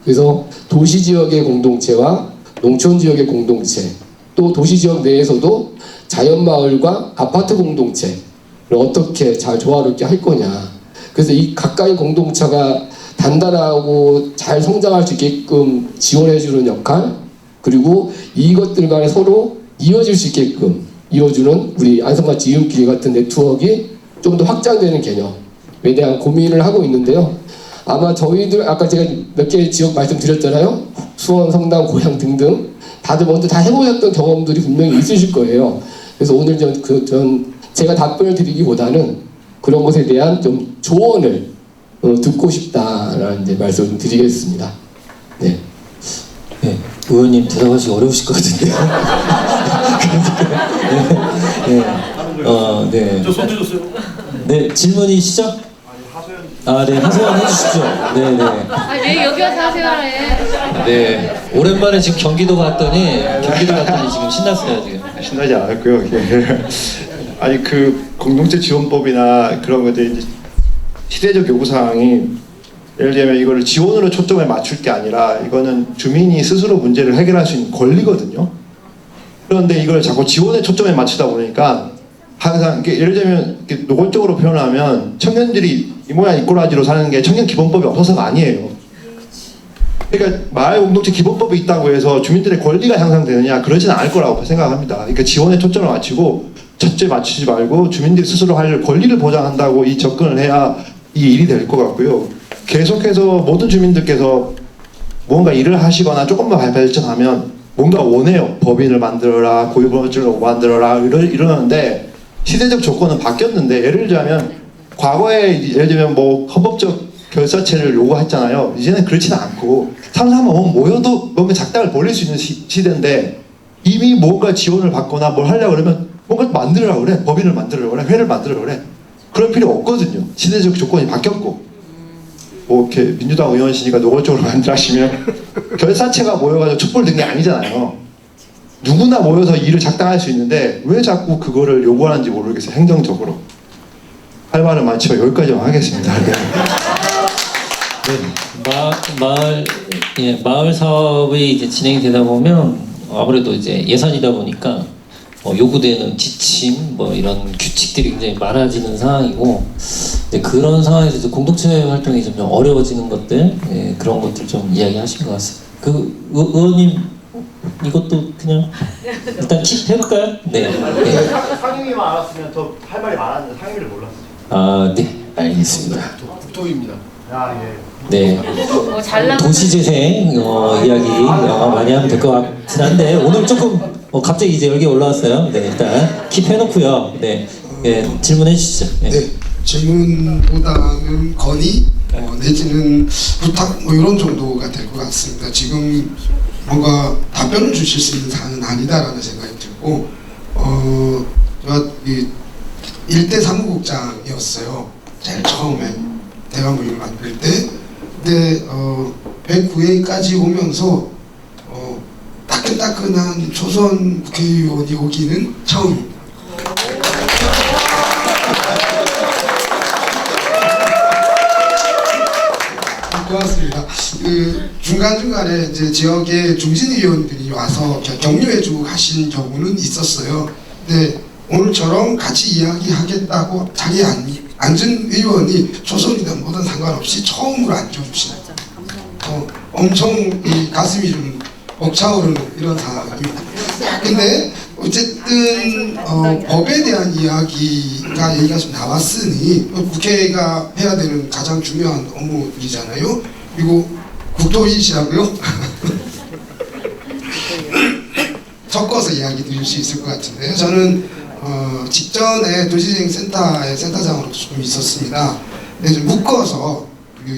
그래서 도시지역의 공동체와 농촌지역의 공동체 또 도시지역 내에서도 자연마을과 아파트 공동체를 어떻게 잘 조화롭게 할 거냐. 그래서 이 가까이 공동체가 단단하고 잘 성장할 수 있게끔 지원해주는 역할 그리고 이것들 간에 서로 이어질 수 있게끔 이어주는 우리 안성같이 이음길 같은 네트워크가 좀 더 확장되는 개념에 대한 고민을 하고 있는데요. 아마 저희들 아까 제가 몇 개 지역 말씀드렸잖아요. 수원, 성남, 고양 등등 다들 먼저 다 해보셨던 경험들이 분명히 있으실 거예요. 그래서 오늘 제가 답변을 드리기보다는 그런 것에 대한 좀 조언을 듣고 싶다라는 이제 말씀을 좀 드리겠습니다. 네. 네, 의원님 대답하시기 어려우실 것 같은데요. 네. 저 손 들었어요. 네, 질문이시죠? 네, 하소연 해주십시오. 네. 왜 여기 와서 하세요? 네, 오랜만에 지금 경기도 갔더니 지금 신났어요 지금. 신나지 않았고요. 아니 그 공동체 지원법이나 그런 것들이 이제 시대적 요구사항이 예를 들면 이거를 지원으로 초점을 맞출 게 아니라 이거는 주민이 스스로 문제를 해결할 수 있는 권리거든요. 그런데 이걸 자꾸 지원에 초점에 맞추다 보니까 항상 예를 들면 노골적으로 표현하면 청년들이 이 모양 이 꼴아지로 사는 게 청년 기본법이 없어서가 아니에요. 그러니까 마을 공동체 기본법이 있다고 해서 주민들의 권리가 향상되느냐 그러지는 않을 거라고 생각합니다. 그러니까 지원에 초점을 맞추고 첫째 맞추지 말고 주민들이 스스로 할 권리를 보장한다고 이 접근을 해야 이 일이 될 것 같고요. 계속해서 모든 주민들께서 뭔가 일을 하시거나 조금만 발전하면 뭔가 원해요. 법인을 만들어라, 고유보험증을 만들어라 이러는데 시대적 조건은 바뀌었는데 예를 들자면 과거에 예를 들면 뭐 헌법적 결사체를 요구했잖아요. 이제는 그렇지는 않고 삼삼오오 모여도 뭔가 작당을 벌릴 수 있는 시대인데 이미 뭔가 지원을 받거나 뭘 하려고 그러면 뭔가 만들으라고 그래. 법인을 만들으라고 그래. 회를 만들으라고 그래. 그럴 필요 없거든요. 시대적 조건이 바뀌었고 뭐 이렇게 민주당 의원이시니까 노골적으로 만들하시면 결사체가 모여가지고 촛불 든 게 아니잖아요. 누구나 모여서 일을 작당할 수 있는데 왜 자꾸 그거를 요구하는지 모르겠어요. 행정적으로. 할 말은 많지만 여기까지만 하겠습니다. 네. 마을 사업이 이제 진행이 되다 보면 아무래도 이제 예산이다 보니까 요구되는 지침 뭐 이런 규칙들이 굉장히 많아지는 상황이고 이제 그런 상황에서 이제 공동체 활동이 점점 어려워지는 것들 그런 것들 좀 이야기하신 것 같습니다. 그 의원님 이것도 그냥 일단 킵 해볼까요? 네. 상임위만 알았으면 더 할 말이 많았는데 상임위를 몰랐어요. 아, 네, 알겠습니다. 국토입니다. 아, 예. 네. 도시재생 이야기 많이 하면 될 것 같긴 한데 오늘 조금 갑자기 이제 열기 올라왔어요. 네, 일단 킵 해놓고요. 네, 질문해 주시죠. 네, 질문보다는 건의 내지는 부탁 뭐 이런 정도가 될 것 같습니다. 지금 뭔가 답변을 주실 수 있는 사안은 아니다라는 생각이 들고 제가 이 1대 사무국장이었어요. 제일 처음에 대화문을 만들 때. 근데 109회까지 오면서 따끈따끈한 초선 국회의원이 오기는 처음입니다. 고맙습니다. 그 중간중간에 이제 지역의 중진의원들이 와서 격려해주고 가신 경우는 있었어요. 근데 오늘처럼 같이 이야기하겠다고 자리에 앉은 의원이 초선이든 뭐든 상관없이 처음으로 앉아주시는 엄청 이 가슴이 좀 벅차오르는 이런 상황입니다. 근데 어쨌든 법에 대한 얘기가 좀 나왔으니 국회가 해야 되는 가장 중요한 업무이잖아요. 그리고 국토위시라고요? 섞어서 이야기 드릴 수 있을 것 같은데요. 저는 직전에 도시재생센터의 센터장으로 좀 있었습니다. 근데 좀 묶어서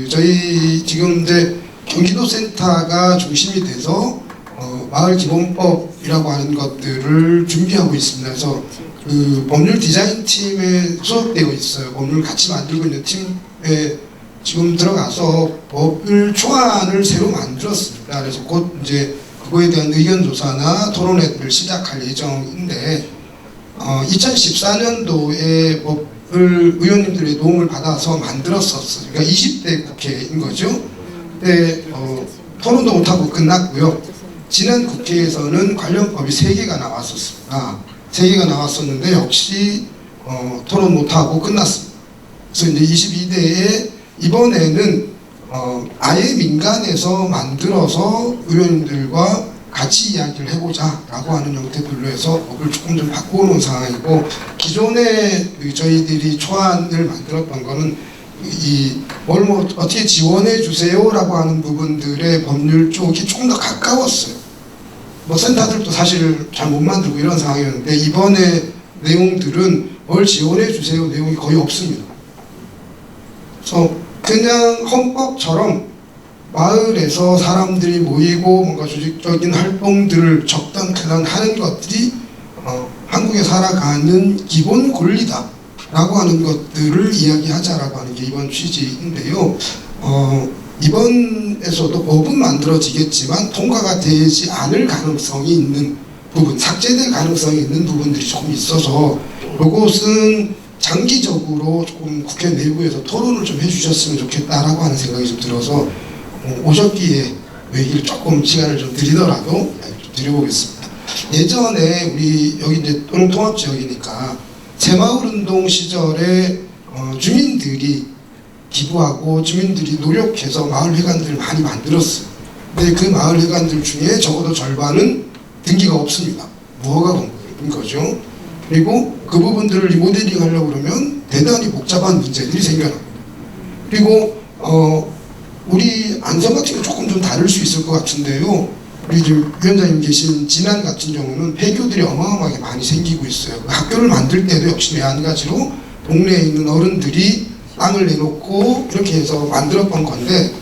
저희 지금 이제 경기도센터가 중심이 돼서 마을기본법이라고 하는 것들을 준비하고 있습니다. 그래서 그 법률 디자인 팀에 소속되어 있어요. 법률 같이 만들고 있는 팀에 지금 들어가서 법률 초안을 새로 만들었습니다. 그래서 곧 이제 그거에 대한 의견 조사나 토론회를 시작할 예정인데 2014년도에 법을 의원님들의 도움을 받아서 만들었었어요. 그러니까 20대 국회인 거죠. 근데 토론도 못하고 끝났고요. 지난 국회에서는 관련 법이 3개가 나왔었습니다. 3개가 나왔었는데 역시 토론 못하고 끝났습니다. 그래서 이제 22대에 이번에는 아예 민간에서 만들어서 의원님들과 같이 이야기를 해보자 라고 하는 형태들로 해서 법을 조금 좀 바꿔놓은 상황이고 기존에 저희들이 초안을 만들었던 거는 뭘 어떻게 지원해 주세요 라고 하는 부분들의 법률 쪽이 조금 더 가까웠어요. 뭐 센터들도 사실 잘 못 만들고 이런 상황이었는데 이번에 내용들은 뭘 지원해 주세요 내용이 거의 없습니다. 그래서 그냥 헌법처럼 마을에서 사람들이 모이고 뭔가 조직적인 활동들을 적당 크단 하는 것들이 한국에 살아가는 기본 권리다 라고 하는 것들을 이야기하자라고 하는 게 이번 취지인데요. 이번에서도 법은 만들어지겠지만 통과가 되지 않을 가능성이 있는 부분, 삭제될 가능성이 있는 부분들이 조금 있어서 이것은 장기적으로 조금 국회 내부에서 토론을 좀 해주셨으면 좋겠다라고 하는 생각이 좀 들어서 오셨기에 얘기를 조금 시간을 좀 드리더라도 좀 드려보겠습니다. 예전에 우리 여기 이제 통합지역이니까 새마을운동 시절에 주민들이 기부하고 주민들이 노력해서 마을회관들을 많이 만들었어요. 근데 그 마을회관들 중에 적어도 절반은 등기가 없습니다. 무허가 공부인 거죠. 그리고 그 부분들을 리모델링 하려고 그러면 대단히 복잡한 문제들이 생겨납니다. 그리고 우리 안성 같은 경우 조금 좀 다를 수 있을 것 같은데요. 우리 지금 위원장님 계신 진안 같은 경우는 폐교들이 어마어마하게 많이 생기고 있어요. 그 학교를 만들 때도 역시 마찬가지로 동네에 있는 어른들이 땅을 내놓고 이렇게 해서 만들었던 건데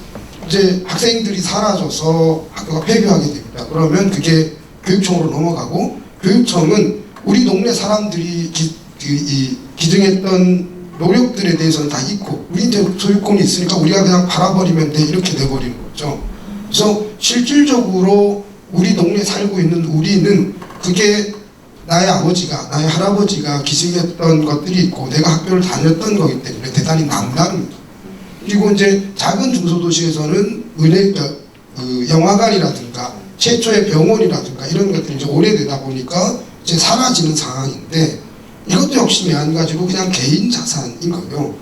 이제 학생들이 사라져서 학교가 폐교하게 됩니다. 그러면 그게 교육청으로 넘어가고 교육청은 우리 동네 사람들이 기증했던 노력들에 대해서는 다 잊고 우리한테 소유권이 있으니까 우리가 그냥 팔아버리면 돼 이렇게 돼버리는 거죠. 그래서 실질적으로 우리 동네에 살고 있는 우리는 그게 나의 아버지가 나의 할아버지가 기증했던 것들이 있고 내가 학교를 다녔던 거기 때문에 대단히 남다릅니다. 그리고 이제 작은 중소도시에서는 영화관이라든가 최초의 병원이라든가 이런 것들이 이제 오래되다 보니까 이제 사라지는 상황인데 이것도 역시 매한가지로 그냥 개인 자산인 거예요.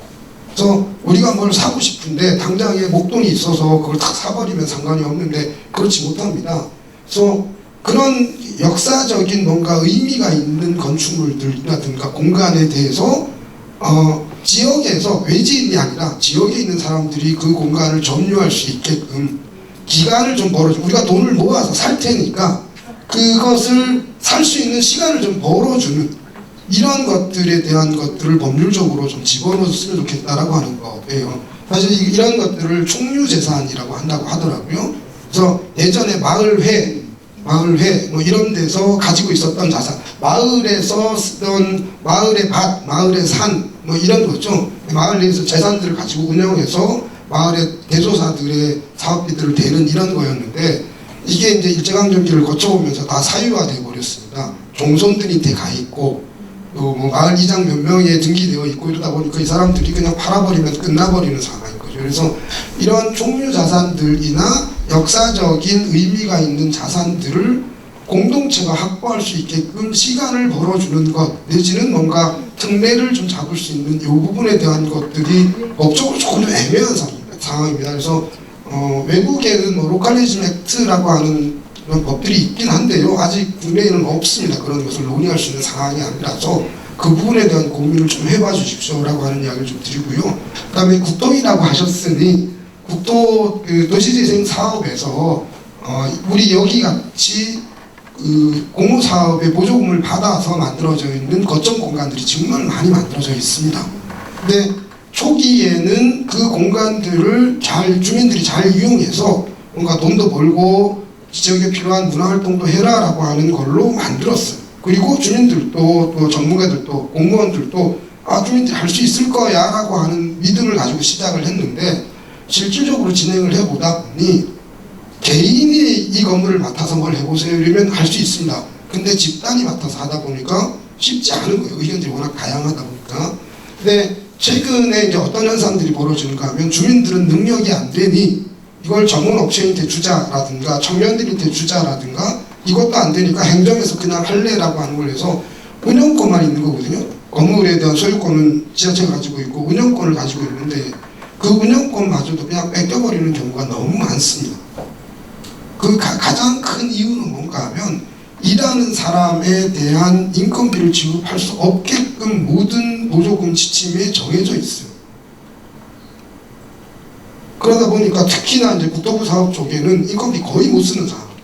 그래서 우리가 뭘 사고 싶은데 당장에 목돈이 있어서 그걸 다 사버리면 상관이 없는데 그렇지 못합니다. 그래서 그런 역사적인 뭔가 의미가 있는 건축물들이라든가 공간에 대해서 지역에서 외지인이 아니라 지역에 있는 사람들이 그 공간을 점유할 수 있게끔 기간을 좀 벌어주고 우리가 돈을 모아서 살 테니까 그것을 살 수 있는 시간을 좀 벌어주는 이런 것들에 대한 것들을 법률적으로 좀 집어넣었으면 좋겠다라고 하는 거예요. 사실 이런 것들을 총유재산이라고 한다고 하더라고요. 그래서 예전에 마을회 뭐 이런 데서 가지고 있었던 자산, 마을에서 쓰던 마을의 밭, 마을의 산, 뭐 이런 거죠. 마을 내에서 재산들을 가지고 운영해서 마을의 대소사들의 사업비들을 대는 이런 거였는데 이게 이제 일제강점기를 거쳐오면서 다 사유화되어 버렸습니다. 종손들한테 가 있고 뭐 마을 이장 몇 명에 등기되어 있고 이러다 보니까 이 사람들이 그냥 팔아버리면 끝나버리는 상황인 거죠. 그래서 이런 총유 자산들이나 역사적인 의미가 있는 자산들을 공동체가 확보할 수 있게끔 시간을 벌어주는 것 내지는 뭔가 특례를 좀 잡을 수 있는 이 부분에 대한 것들이 법적으로 조금 좀 애매한 상황입니다. 그래서 외국에는 뭐 로컬리즘 액트라고 하는 그런 법들이 있긴 한데요. 아직 국내에는 없습니다. 그런 것을 논의할 수 있는 상황이 아니라서 그 부분에 대한 고민을 좀 해봐 주십시오라고 하는 이야기를 좀 드리고요. 그 다음에 국도이라고 하셨으니 국도 그 도시재생 사업에서 우리 여기 같이 그 공모사업의 보조금을 받아서 만들어져 있는 거점 공간들이 정말 많이 만들어져 있습니다. 근데 초기에는 그 공간들을 주민들이 잘 이용해서 뭔가 돈도 벌고 지역에 필요한 문화활동도 해라라고 하는 걸로 만들었어요. 그리고 주민들도 또 전문가들도 공무원들도 주민들이 할 수 있을 거야 라고 하는 믿음을 가지고 시작을 했는데 실질적으로 진행을 해보다 보니 개인이 이 건물을 맡아서 뭘 해보세요 이러면 할 수 있습니다. 근데 집단이 맡아서 하다 보니까 쉽지 않은 거예요. 의견들이 워낙 다양하다 보니까. 근데 최근에 이제 어떤 현상들이 벌어지는가 하면 주민들은 능력이 안 되니 이걸 전문 업체한테 주자라든가 청년들한테 주자라든가 이것도 안 되니까 행정에서 그냥 할래라고 하는 걸 해서 운영권만 있는 거거든요. 건물에 대한 소유권은 지자체가 가지고 있고 운영권을 가지고 있는데 그 운영권마저도 그냥 뺏겨버리는 경우가 너무 많습니다. 그 가장 큰 이유는 뭔가 하면 일하는 사람에 대한 인건비를 지급할 수 없게끔 모든 보조금 지침에 정해져 있어요. 그러다 보니까 특히나 이제 국토부 사업 쪽에는 인건비 거의 못 쓰는 상황입니다.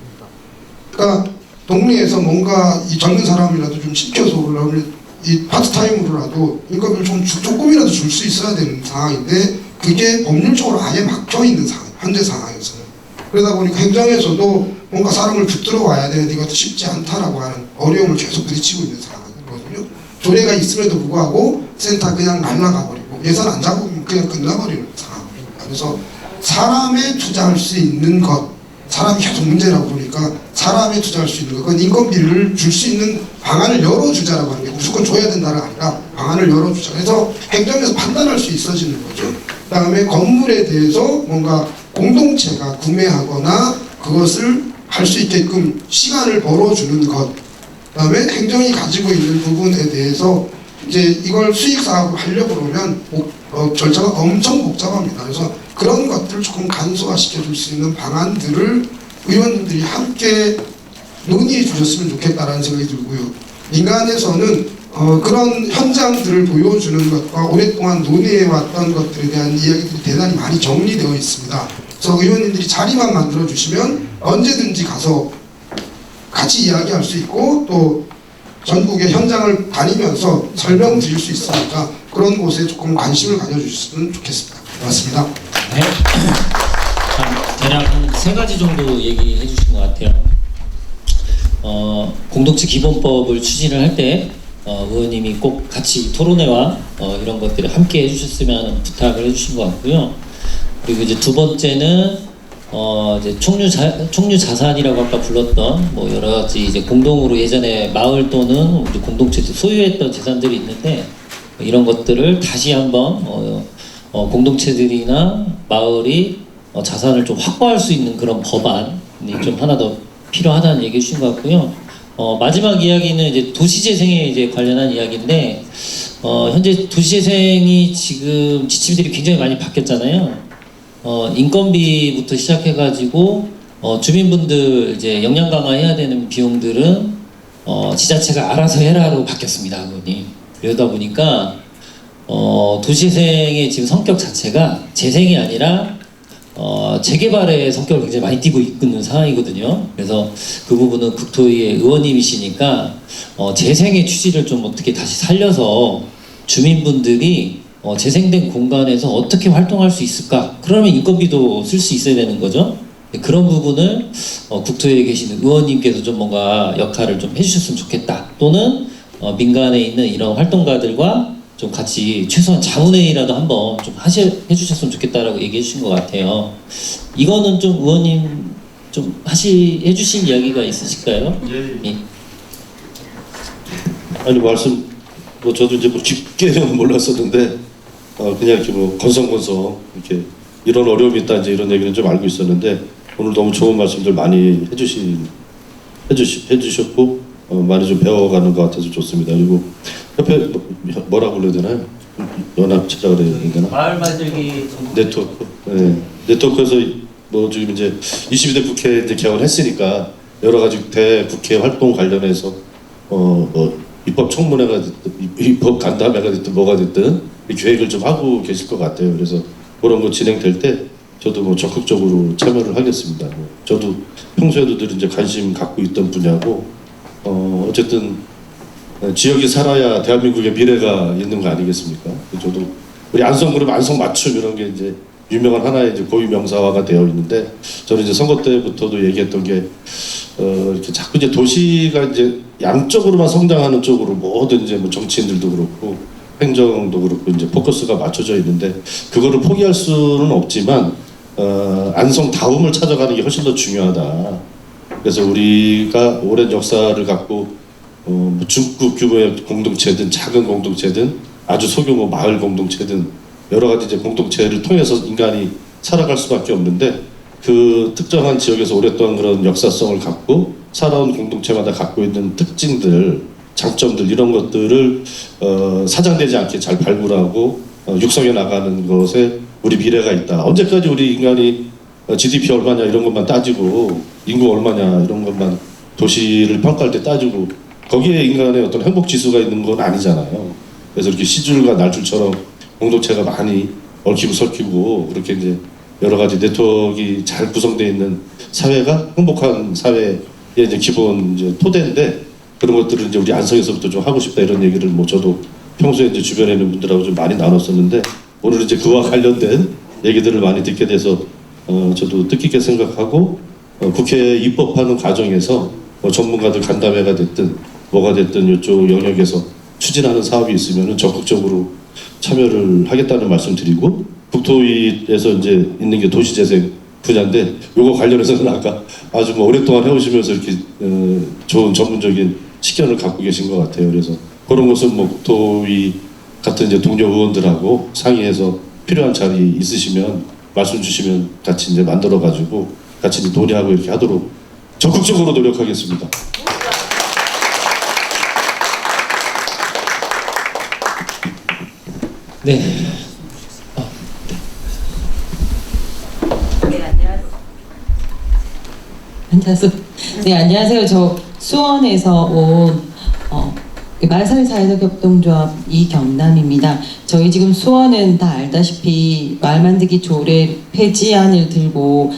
그러니까 동네에서 뭔가 이 젊은 사람이라도 좀 시켜서 그러면 이 파트타임으로라도 인건비를 조금이라도 줄 수 있어야 되는 상황인데 그게 법률적으로 아예 막혀 있는 상황, 현재 상황에서는. 그러다 보니까 행정에서도 뭔가 사람을 붙들어 와야 되는데 이것도 쉽지 않다라고 하는 어려움을 계속 부딪히고 있는 상황이거든요. 조례가 있음에도 불구하고 센터 그냥 날아가 버리고 예산 안 잡으면 그냥 끝나버리는 상황입니다. 그래서 사람에 투자할 수 있는 것, 사람이 계속 문제라고 보니까 사람에 투자할 수 있는 것, 그건 인건비를 줄 수 있는 방안을 열어주자라고 하는 게 무조건 줘야 된다가 아니라 방안을 열어주자. 그래서 행정에서 판단할 수 있어지는 거죠. 그 다음에 건물에 대해서 뭔가 공동체가 구매하거나 그것을 할 수 있게끔 시간을 벌어주는 것. 그 다음에 행정이 가지고 있는 부분에 대해서 이제 이걸 수익 사업을 하려고 그러면 절차가 엄청 복잡합니다. 그래서 그런 것들을 조금 간소화시켜 줄 수 있는 방안들을 의원님들이 함께 논의해 주셨으면 좋겠다라는 생각이 들고요. 민간에서는 그런 현장들을 보여주는 것과 오랫동안 논의해왔던 것들에 대한 이야기들이 대단히 많이 정리되어 있습니다. 그래서 의원님들이 자리만 만들어 주시면 언제든지 가서 같이 이야기할 수 있고 또 전국의 현장을 다니면서 설명드릴 수 있으니까 그런 곳에 조금 관심을 가져주셨으면 좋겠습니다. 고맙습니다. 네. 대략 한 3가지 정도 얘기해 주신 것 같아요. 공동체 기본법을 추진을 할 때 의원님이 꼭 같이 토론회와 이런 것들을 함께 해주셨으면 부탁을 해주신 것 같고요. 그리고 이제 두 번째는 이제 총류 자산이라고 아까 불렀던 뭐 여러 가지 이제 공동으로 예전에 마을 또는 우리 공동체 소유했던 재산들이 있는데 이런 것들을 다시 한번 공동체들이나 마을이 자산을 좀 확보할 수 있는 그런 법안이 좀 하나 더 필요하다는 얘기 해주신 것 같고요. 마지막 이야기는 이제 도시재생에 이제 관련한 이야기인데 현재 도시재생이 지금 지침들이 굉장히 많이 바뀌었잖아요. 인건비부터 시작해가지고 주민분들 이제 역량 강화해야 되는 비용들은 지자체가 알아서 해라로 바뀌었습니다, 의원님. 그러다 보니까 도시재생의 지금 성격 자체가 재생이 아니라 재개발의 성격을 굉장히 많이 띠고 있는 상황이거든요. 그래서 그 부분은 국토위의 의원님이시니까 재생의 취지를 좀 어떻게 다시 살려서 주민분들이 재생된 공간에서 어떻게 활동할 수 있을까? 그러면 인건비도 쓸 수 있어야 되는 거죠. 그런 부분을 국토위에 계시는 의원님께서 좀 뭔가 역할을 좀 해주셨으면 좋겠다. 또는 민간에 있는 이런 활동가들과 좀 같이 최소한 자문회의라도 한번 좀 해주셨으면 좋겠다라고 얘기해 주신 것 같아요. 이거는 좀 의원님 좀 해주실 이야기가 있으실까요? 예. 아니 말씀 뭐 저도 이제 뭐 깊게는 몰랐었는데 그냥 이렇게 뭐 건성건성 이렇게 이런 어려움이 있다 이제 이런 얘기는 좀 알고 있었는데 오늘 너무 좋은 말씀들 많이 해주셨고 많이 좀 배워가는 것 같아서 좋습니다. 그리고 협회 뭐라고 불러야 되나요? 연합 찾아가 그래야 되나? 마을 만들기 네트워크. 네. 네트워크에서 뭐 지금 이제 22대 국회 이제 개원했으니까 여러 가지 대국회 활동 관련해서 뭐 입법 청문회가 됐든 입법 간담회가 됐든 뭐가 됐든 계획을 좀 하고 계실 것 같아요. 그래서 그런 거 진행될 때 저도 뭐 적극적으로 참여를 하겠습니다. 뭐 저도 평소에도 늘 이제 관심 갖고 있던 분야고 어쨌든 지역이 살아야 대한민국의 미래가 있는 거 아니겠습니까? 저도 우리 안성그룹 안성 맞춤 이런 게 이제 유명한 하나의 이제 고유 명사화가 되어 있는데 저는 이제 선거 때부터도 얘기했던 게 이렇게 자꾸 이제 도시가 이제 양쪽으로만 성장하는 쪽으로 모든 이제 뭐 정치인들도 그렇고 행정도 그렇고 이제 포커스가 맞춰져 있는데 그거를 포기할 수는 없지만 안성 다움을 찾아가는 게 훨씬 더 중요하다. 그래서 우리가 오랜 역사를 갖고 뭐 중급 규모의 공동체든 작은 공동체든 아주 소규모 마을 공동체든 여러 가지 이제 공동체를 통해서 인간이 살아갈 수밖에 없는데 그 특정한 지역에서 오랫동안 그런 역사성을 갖고 살아온 공동체마다 갖고 있는 특징들, 장점들 이런 것들을 사장되지 않게 잘 발굴하고 육성해 나가는 것에 우리 미래가 있다. 언제까지 우리 인간이 GDP 얼마냐 이런 것만 따지고 인구 얼마냐 이런 것만 도시를 평가할 때 따지고 거기에 인간의 어떤 행복 지수가 있는 건 아니잖아요. 그래서 이렇게 시줄과 날줄처럼 공동체가 많이 얽히고 설키고 그렇게 이제 여러 가지 네트워크가 잘 구성되어 있는 사회가 행복한 사회의 이제 기본 이제 토대인데 그런 것들을 이제 우리 안성에서부터 좀 하고 싶다 이런 얘기를 뭐 저도 평소에 이제 주변에 있는 분들하고 좀 많이 나눴었는데 오늘 이제 그와 관련된 얘기들을 많이 듣게 돼서 저도 뜻깊게 생각하고 국회에 입법하는 과정에서 뭐 전문가들 간담회가 됐든 뭐가 됐든 이쪽 영역에서 추진하는 사업이 있으면 적극적으로 참여를 하겠다는 말씀 드리고 국토위에서 이제 있는 게 도시재생 분야인데 요거 관련해서는 아까 아주 뭐 오랫동안 해오시면서 이렇게 좋은 전문적인 식견을 갖고 계신 것 같아요. 그래서 그런 것은 뭐 국토위 같은 이제 동료 의원들하고 상의해서 필요한 자리 있으시면 말씀 주시면 같이 이제 만들어 가지고 같이 이제 논의하고 이렇게 하도록 적극적으로 노력하겠습니다. 네. 네, 안녕하세요. 저 수원에서 온 마을사회사회적협동조합 이경남입니다. 저희 지금 수원은 다 알다시피 마을 만들기 조례 폐지안을 들고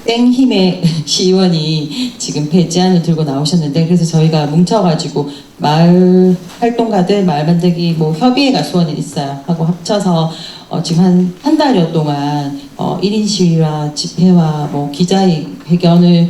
땡힘의 시의원이 지금 배제안을 들고 나오셨는데, 그래서 저희가 뭉쳐가지고 마을 활동가들 마을 만들기 뭐 협의회가 수원에 있어요 하고 합쳐서 지금 한 달여 동안 1인 시위와 집회와 뭐 기자회견을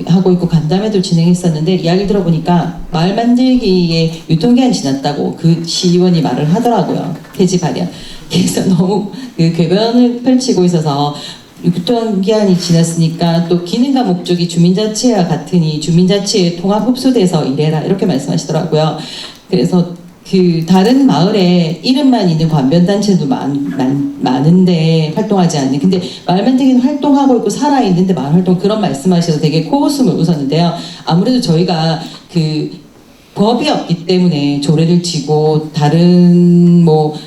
하고 있고 간담회도 진행했었는데, 이야기 들어보니까 마을 만들기에 유통기한이 지났다고 그 시의원이 말을 하더라고요. 폐지 발의안. 그래서 너무 그 궤변을 펼치고 있어서 유통기한이 지났으니까 또 기능과 목적이 주민자치회와 같으니 주민자치회 통합 흡수돼서 이래라 이렇게 말씀하시더라고요. 그래서 그 다른 마을에 이름만 있는 관변단체도 많은데 활동하지 않는, 근데 마을 만들기는 활동하고 있고 살아있는데 마을 활동, 그런 말씀하셔서 되게 코웃음을 웃었는데요. 아무래도 저희가 그 법이 없기 때문에 조례를 지고 다른 뭐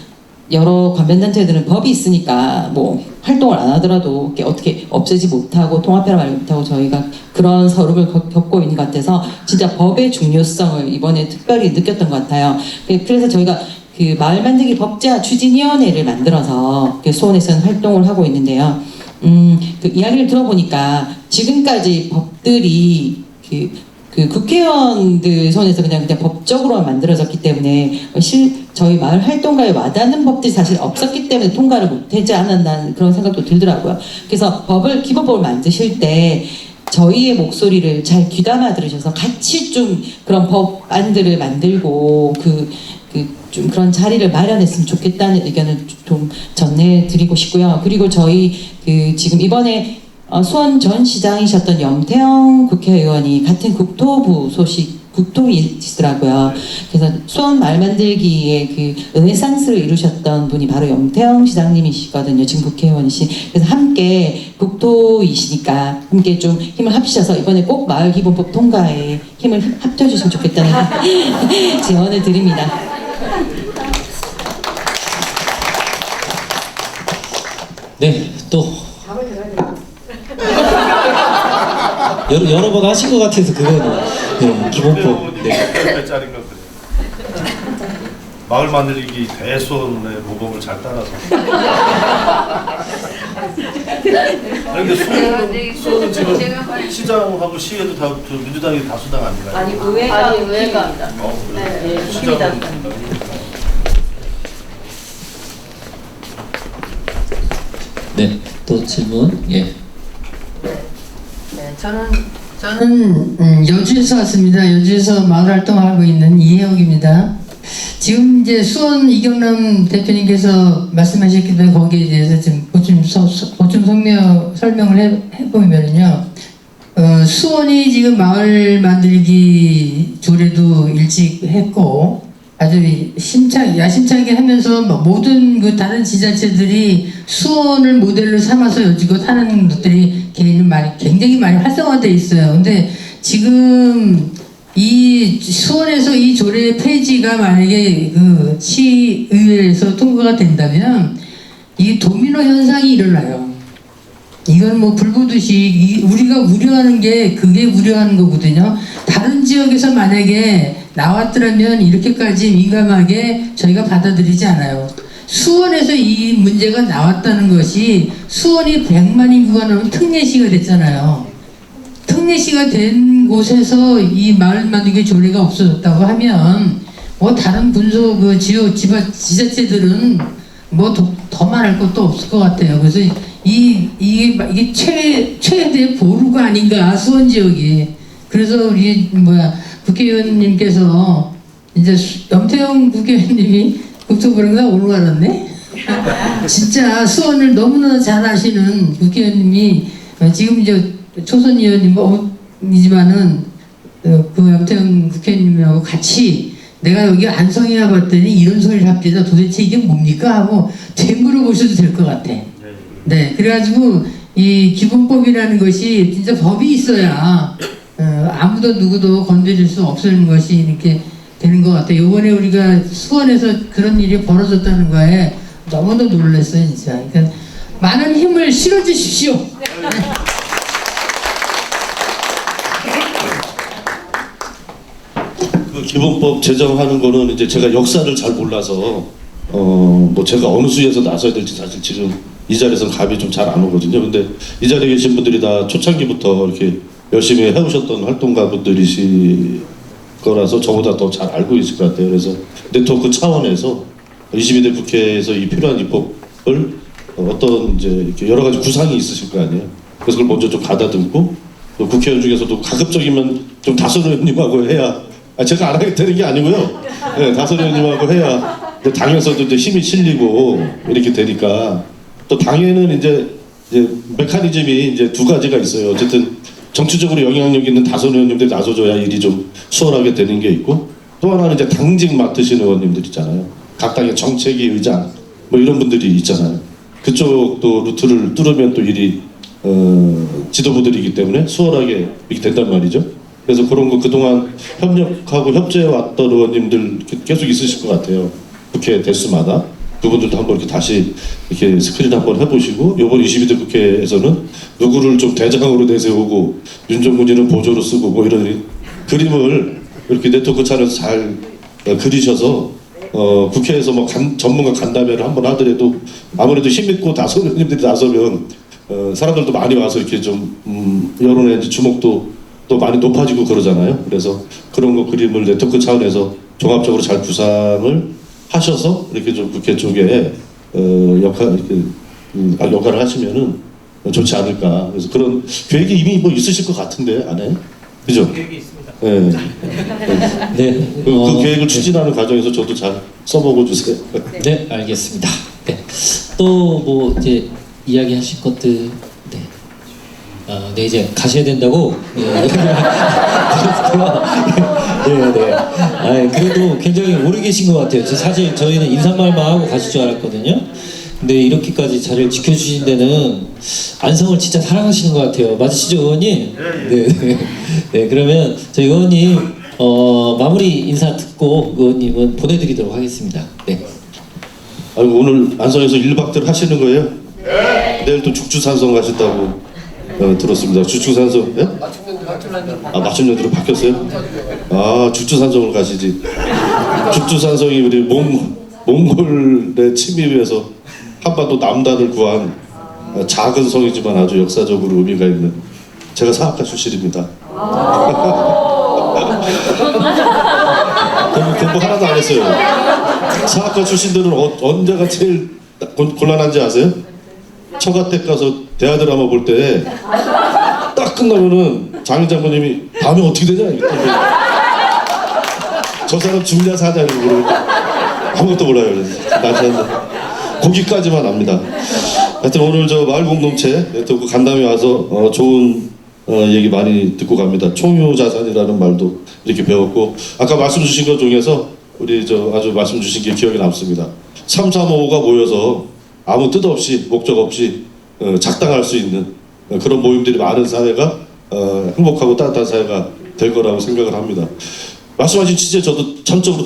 여러 관변단체들은 법이 있으니까 뭐 활동을 안 하더라도 어떻게 없애지 못하고 통합해라 말 못하고 저희가 그런 서름을 겪고 있는 것 같아서 진짜 법의 중요성을 이번에 특별히 느꼈던 것 같아요. 그래서 저희가 그 마을 만들기 법제화 추진위원회를 만들어서 수원에서는 활동을 하고 있는데요. 그 이야기를 들어보니까 지금까지 법들이 그 국회의원들 손에서 그냥 법적으로만 만들어졌기 때문에 저희 마을 활동가에 와닿는 법들이 사실 없었기 때문에 통과를 못하지 않았다는 그런 생각도 들더라고요. 그래서 기본법을 만드실 때 저희의 목소리를 잘 귀담아 들으셔서 같이 좀 그런 법안들을 만들고 좀 그런 자리를 마련했으면 좋겠다는 의견을 좀 전해드리고 싶고요. 그리고 저희 지금 이번에 수원 전 시장이셨던 염태영 국회의원이 같은 국토부 국토이시더라고요. 그래서 수원 말 만들기에 그 르네상스를 이루셨던 분이 바로 염태영 시장님이시거든요. 지금 국회의원이신. 그래서 함께 국토이시니까 함께 좀 힘을 합치셔서 이번에 꼭 마을 기본법 통과에 힘을 합쳐주시면 좋겠다는 제언을 드립니다. 네, 또 여러 번 하신 것 같아서 그거는 네, 기본법. 네. 짜린 건 그래. 마을 만들기 대수원의 모범을 잘 따라서. 아니 근데 수원은 지금 시장하고 시에도 다 민주당이 다수당 아닌가요? 아니 의회가 네, 시장은 네, 또 질문. 예. 네, 저는 여주에서 왔습니다. 여주에서 마을 활동하고 있는 이혜옥입니다. 지금 이제 수원 이경남 대표님께서 말씀하셨기 때문에 거기에 대해서 좀 보충 설명을 해보면요. 수원이 지금 마을 만들기 조례도 일찍 했고 아주 야심차게 하면서 모든 그 다른 지자체들이 수원을 모델로 삼아서 여지껏 하는 것들이 굉장히 많이 활성화되어 있어요. 근데 지금 이 수원에서 이 조례 폐지가 만약에 그 시의회에서 통과가 된다면 이 도미노 현상이 일어나요. 이건 뭐 불 보듯이 우리가 우려하는 게 그게 우려하는 거거든요. 다른 지역에서 만약에 나왔더라면 이렇게까지 민감하게 저희가 받아들이지 않아요. 수원에서 이 문제가 나왔다는 것이 수원이 100만 인구가 넘은 특례시가 됐잖아요. 특례시가 된 곳에서 이 마을 만들기 조례가 없어졌다고 하면 뭐 다른 지자체들은 뭐 더 말할 것도 없을 것 같아요. 그래서 이게 최대 보루가 아닌가 수원 지역이. 그래서 우리 국회의원님께서 이제 염태영 국회의원님이 국토부인가 오늘 알았네. 진짜 수원을 너무나 잘 아시는 국회의원님이 지금 이제 초선 의원님이지만은 그 염태영 국회의원님하고 같이 내가 여기 안성에 와봤더니 이런 소리를 합니다. 도대체 이게 뭡니까 하고 되물어보셔도 될 것 같아. 네, 그래가지고 이 기본법이라는 것이 진짜 법이 있어야 아무도 누구도 건드릴 수 없는 것이 이렇게 되는 것 같아요. 이번에 우리가 수원에서 그런 일이 벌어졌다는 거에 너무도 놀랐어요, 진짜. 그러니까 많은 힘을 실어주십시오. 그 기본법 제정하는 거는 이제 제가 역사를 잘 몰라서 뭐 제가 어느 수에서 나서야 될지 사실 지금 이 자리에서는 감이 좀 잘 안 오거든요. 근데 이 자리에 계신 분들이 다 초창기부터 이렇게 열심히 해오셨던 활동가분들이시 거라서 저보다 더 잘 알고 있을 것 같아요. 그래서 네트워크 차원에서 22대 국회에서 이 필요한 입법을 어떤 이제 이렇게 여러 가지 구상이 있으실 거 아니에요. 그래서 그걸 먼저 좀 가다듬고 또 국회의원 중에서도 가급적이면 좀 다선 의원님하고 해야 제가 안 하게 되는 게 아니고요. 네, 다선 의원님하고 해야 당에서도 이제 힘이 실리고 이렇게 되니까 또 당에는 이제 메커니즘이 이제 두 가지가 있어요. 어쨌든 정치적으로 영향력 있는 다선 의원님들이 나서줘야 일이 좀 수월하게 되는 게 있고 또 하나는 이제 당직 맡으신 의원님들 있잖아요. 각 당의 정책위 의장 뭐 이런 분들이 있잖아요. 그쪽도 루트를 뚫으면 또 일이 지도부들이기 때문에 수월하게 이렇게 된단 말이죠. 그래서 그런 거 그동안 협력하고 협조해왔던 의원님들 계속 있으실 것 같아요. 국회 대수마다. 그분들도 한번 이렇게 다시 이렇게 스크린 한번 해보시고 이번 22대 국회에서는 누구를 좀 대장으로 내세우고 윤정근이는 보조로 쓰고 뭐 이런 그림을 이렇게 네트워크 차원에서 잘 그리셔서 국회에서 뭐 전문가 간담회를 한번 하더라도 아무래도 힘있고 다선 의원님들이 나서면 사람들도 많이 와서 이렇게 좀 여론의 주목도 또 많이 높아지고 그러잖아요. 그래서 그런 거 그림을 네트워크 차원에서 종합적으로 잘 구상을 하셔서 이렇게 좀 국회 쪽에 역할을 하시면은 좋지 않을까. 그래서 그런 계획이 이미 뭐 있으실 것 같은데 안에 그죠? 계획이 있습니다. 네. 네. 그 계획을 추진하는 과정에서 저도 잘 써보고 주세요. 네, 알겠습니다. 네. 또 뭐 이제 이야기하실 것들. 네. 네 이제 가셔야 된다고. 네. 네. 그래도 굉장히 오래 계신 것 같아요. 사실 저희는 인사말만 하고 가실 줄 알았거든요. 근데 이렇게까지 자리를 지켜주신 데는 안성을 진짜 사랑하시는 것 같아요. 맞으시죠, 의원님? 네. 그러면 저희 의원님 마무리 인사 듣고 의원님은 보내드리도록 하겠습니다. 네. 아이고 오늘 안성에서 1박들 하시는 거예요? 네. 내일 또 죽주산성 가신다고 들었습니다. 죽주산성? 예? 맞춤년대로 바뀌었어요? 죽주산성을 가시지. 죽주산성이 우리 몽골의 침입에서 한반도 남단을 구한 작은 성이지만 아주 역사적으로 의미가 있는 제가 사학과 출신입니다. 공부 하나도 안 했어요. 사학과 출신들은 언제가 제일 곤란한지 아세요? 처가댁 가서 대하 드라마 볼 때 딱 끝나면은 장인 장모님이 다음에 어떻게 되냐 저 사람 죽냐 사냐 이러고 아무것도 몰라요. 나한테 거기까지만 압니다. 하여튼 오늘 저 마을 공동체 네트워크 간담회 와서 좋은 얘기 많이 듣고 갑니다. 총유자산이라는 말도 이렇게 배웠고 아까 말씀 주신 것 중에서 우리 아주 말씀 주신 게 기억에 남습니다. 335가 모여서 아무 뜻 없이 목적 없이 작당할 수 있는 그런 모임들이 많은 사회가 행복하고 따뜻한 사회가 될 거라고 생각을 합니다. 말씀하신 취지에 저도 전적으로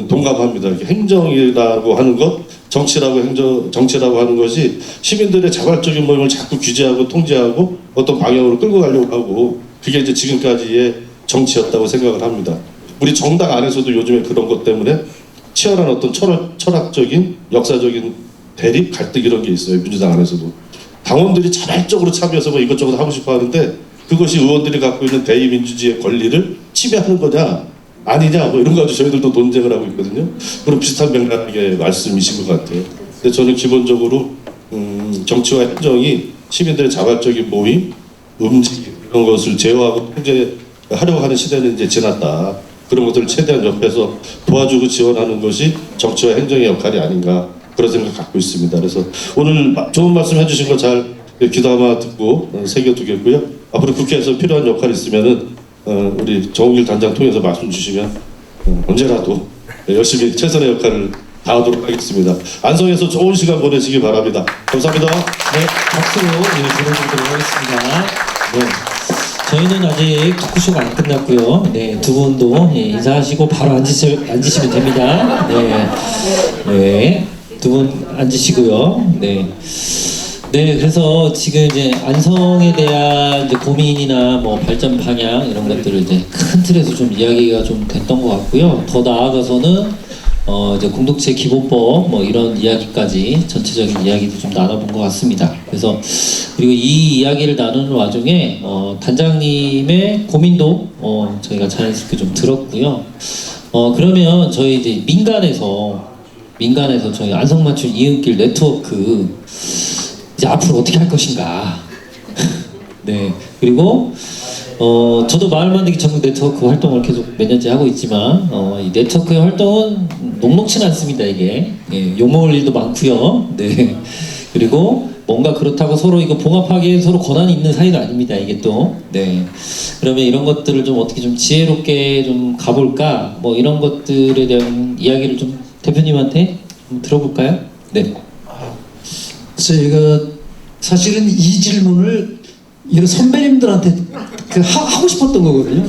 동감합니다. 이렇게 행정이라고 하는 것, 정치라고 하는 것이 시민들의 자발적인 모임을 자꾸 규제하고 통제하고 어떤 방향으로 끌고 가려고 하고 그게 이제 지금까지의 정치였다고 생각을 합니다. 우리 정당 안에서도 요즘에 그런 것 때문에 치열한 어떤 철학적인 역사적인 대립, 갈등 이런 게 있어요. 민주당 안에서도. 당원들이 자발적으로 참여해서 뭐 이것저것 하고 싶어 하는데 그것이 의원들이 갖고 있는 대의민주주의의 권리를 침해하는 거냐 아니냐 뭐 이런 거 가지고 저희들도 논쟁을 하고 있거든요. 그런 비슷한 맥락의 말씀이신 것 같아요. 근데 저는 기본적으로 정치와 행정이 시민들의 자발적인 모임, 움직임 이런 것을 제어하고 통제하려고 하는 시대는 이제 지났다. 그런 것들을 최대한 옆에서 도와주고 지원하는 것이 정치와 행정의 역할이 아닌가 그런 생각 갖고 있습니다. 그래서 오늘 좋은 말씀 해주신 거 잘 귀담아 듣고 새겨두겠고요. 앞으로 국회에서 필요한 역할이 있으면은 우리 정우길 단장 통해서 말씀 주시면 언제라도 열심히 최선의 역할을 다하도록 하겠습니다. 안성에서 좋은 시간 보내시기 바랍니다. 감사합니다. 네, 박수로 보내드리도록 하겠습니다. 네. 저희는 아직 토크쇼가 안 끝났고요. 네, 두 분도 인사하시고 바로 앉으시면 됩니다. 네, 두 분 앉으시고요. 네, 그래서 지금 이제 안성에 대한 이제 고민이나 뭐 발전 방향 이런 것들을 이제 큰 틀에서 좀 이야기가 좀 됐던 것 같고요. 더 나아가서는 이제 공동체 기본법 뭐 이런 이야기까지 전체적인 이야기도 좀 나눠본 것 같습니다. 그래서 그리고 이 이야기를 나누는 와중에 단장님의 고민도 저희가 자연스럽게 좀 들었고요. 그러면 저희 이제 민간에서 저희 안성맞춤 이은길 네트워크 이제 앞으로 어떻게 할 것인가. 네. 그리고 저도 마을만들기 전국 네트워크 활동을 계속 몇 년째 하고 있지만 이 네트워크의 활동은 녹록치는 않습니다. 이게 욕먹을 일도 많고요. 네. 그리고 뭔가 그렇다고 서로 이거 봉합하기에 서로 권한이 있는 사이도 아닙니다. 이게 또. 네. 그러면 이런 것들을 좀 어떻게 좀 지혜롭게 좀 가볼까? 뭐 이런 것들에 대한 이야기를 좀 대표님한테 좀 들어볼까요? 네. 저희가 사실은 이 질문을 이런 선배님들한테 하고 싶었던 거거든요.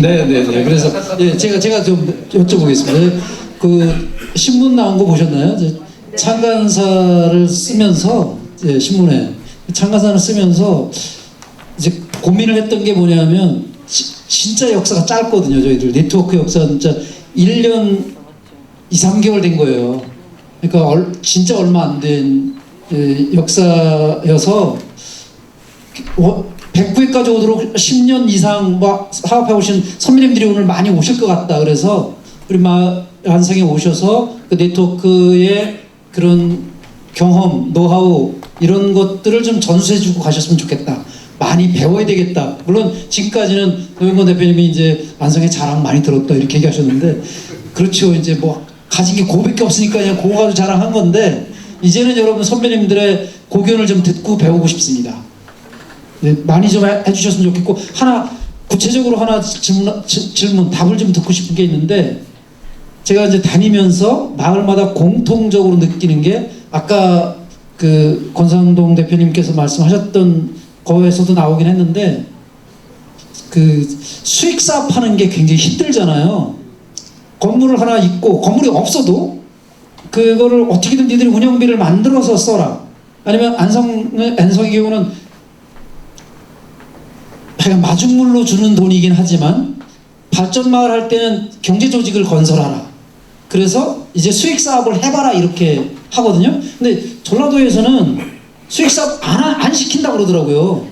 네네네. 그래서 제가 좀 여쭤보겠습니다. 그 신문 나온 거 보셨나요? 창간사를 쓰면서 신문에 창간사를 쓰면서 이제 고민을 했던 게 뭐냐면 진짜 역사가 짧거든요. 저희들 네트워크 역사가 진짜 1년 2, 3개월 된 거예요. 그러니까 진짜 얼마 안 된 역사여서 109회까지 오도록 10년 이상 사업해 오신 선배님들이 오늘 많이 오실 것 같다. 그래서 우리 안성에 오셔서 그 네트워크의 그런 경험, 노하우 이런 것들을 좀 전수해주고 가셨으면 좋겠다. 많이 배워야 되겠다. 물론 지금까지는 노영건 대표님이 이제 안성의 자랑 많이 들었다 이렇게 얘기하셨는데 그렇죠. 이제 뭐 가진 게 그거밖에 없으니까 그냥 그거 가지고 자랑한 건데 이제는 여러분 선배님들의 고견을 좀 듣고 배우고 싶습니다. 네, 많이 좀 해주셨으면 좋겠고 구체적으로 하나 질문 답을 좀 듣고 싶은 게 있는데 제가 이제 다니면서 마을마다 공통적으로 느끼는 게 아까 그 권상동 대표님께서 말씀하셨던 거에서도 나오긴 했는데 그 수익 사업하는 게 굉장히 힘들잖아요. 건물을 하나 있고 건물이 없어도 그거를 어떻게든 니들이 운영비를 만들어서 써라. 아니면 안성의 경우는 마중물로 주는 돈이긴 하지만 발전마을 할 때는 경제조직을 건설하라. 그래서 이제 수익사업을 해봐라 이렇게 하거든요. 근데 전라도에서는 수익사업 안 시킨다고 그러더라고요.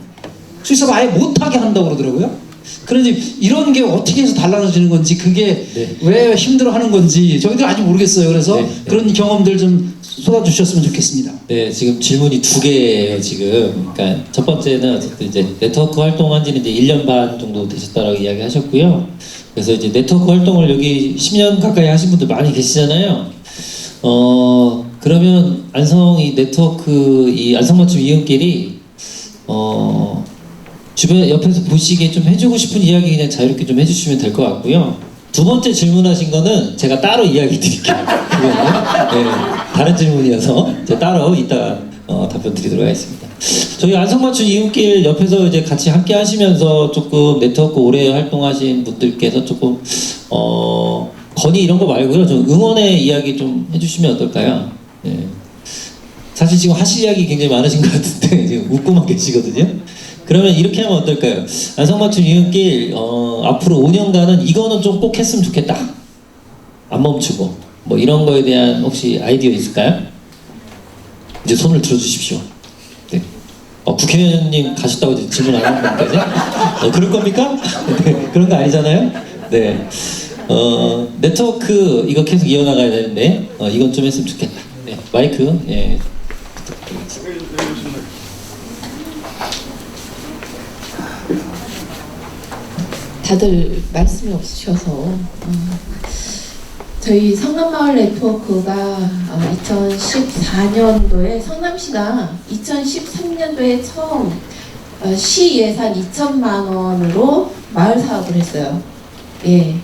수익사업 아예 못하게 한다고 그러더라고요. 그런데 이런 게 어떻게 해서 달라지는 건지 그게 왜 힘들어하는 건지 저희들 아직 모르겠어요. 그래서 그런 경험들 좀 쏟아주셨으면 좋겠습니다. 네, 지금 질문이 2개예요. 지금. 그러니까 첫 번째는 어쨌든 이제 네트워크 활동한 지는 이제 1년 반 정도 되셨다라고 이야기하셨고요. 그래서 이제 네트워크 활동을 여기 10년 가까이 하신 분들 많이 계시잖아요. 그러면 안성 이 네트워크 이 안성맞춤 이은길이 주변 옆에서 보시기에 좀 해주고 싶은 이야기 그냥 자유롭게 좀 해주시면 될 것 같고요. 두 번째 질문하신 거는 제가 따로 이야기 드릴게요. 네, 다른 질문이어서 제가 따로 이따가 답변 드리도록 하겠습니다. 저희 안성맞춤 이웃길 옆에서 이제 같이 함께 하시면서 조금 네트워크 오래 활동하신 분들께서 조금 건의 이런 거 말고요. 좀 응원의 이야기 좀 해주시면 어떨까요? 네. 사실 지금 하실 이야기 굉장히 많으신 것 같은데 지금 웃고만 계시거든요. 그러면 이렇게 하면 어떨까요? 안성맞춤 이웃길 앞으로 5년간은 이거는 좀 꼭 했으면 좋겠다. 안 멈추고 뭐 이런 거에 대한 혹시 아이디어 있을까요? 이제 손을 들어주십시오. 네. 국회의원님 가셨다고 이제 질문 안 하는 겁니까? 그럴 겁니까? 네, 그런 거 아니잖아요? 네. 네트워크 이거 계속 이어나가야 되는데 이건 좀 했으면 좋겠다. 네. 마이크 예. 다들 말씀이 없으셔서 저희 성남마을 네트워크가 2014년도에 성남시가 2013년도에 처음 시 예산 2천만 원으로 마을 사업을 했어요. 예.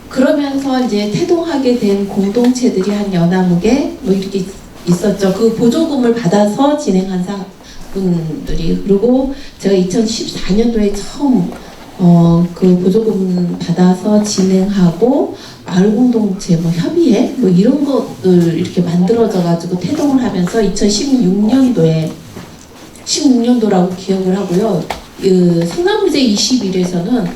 그러면서 이제 태동하게 된 공동체들이 한 연화무게 뭐 이렇게 있었죠. 그 보조금을 받아서 진행한 분들이. 그리고 제가 2014년도에 처음 그 보조금 받아서 진행하고 마을 공동체 뭐 협의회 뭐 이런 것들 이렇게 만들어져 가지고 태동을 하면서 16년도라고 기억을 하고요. 성남무제 21에서는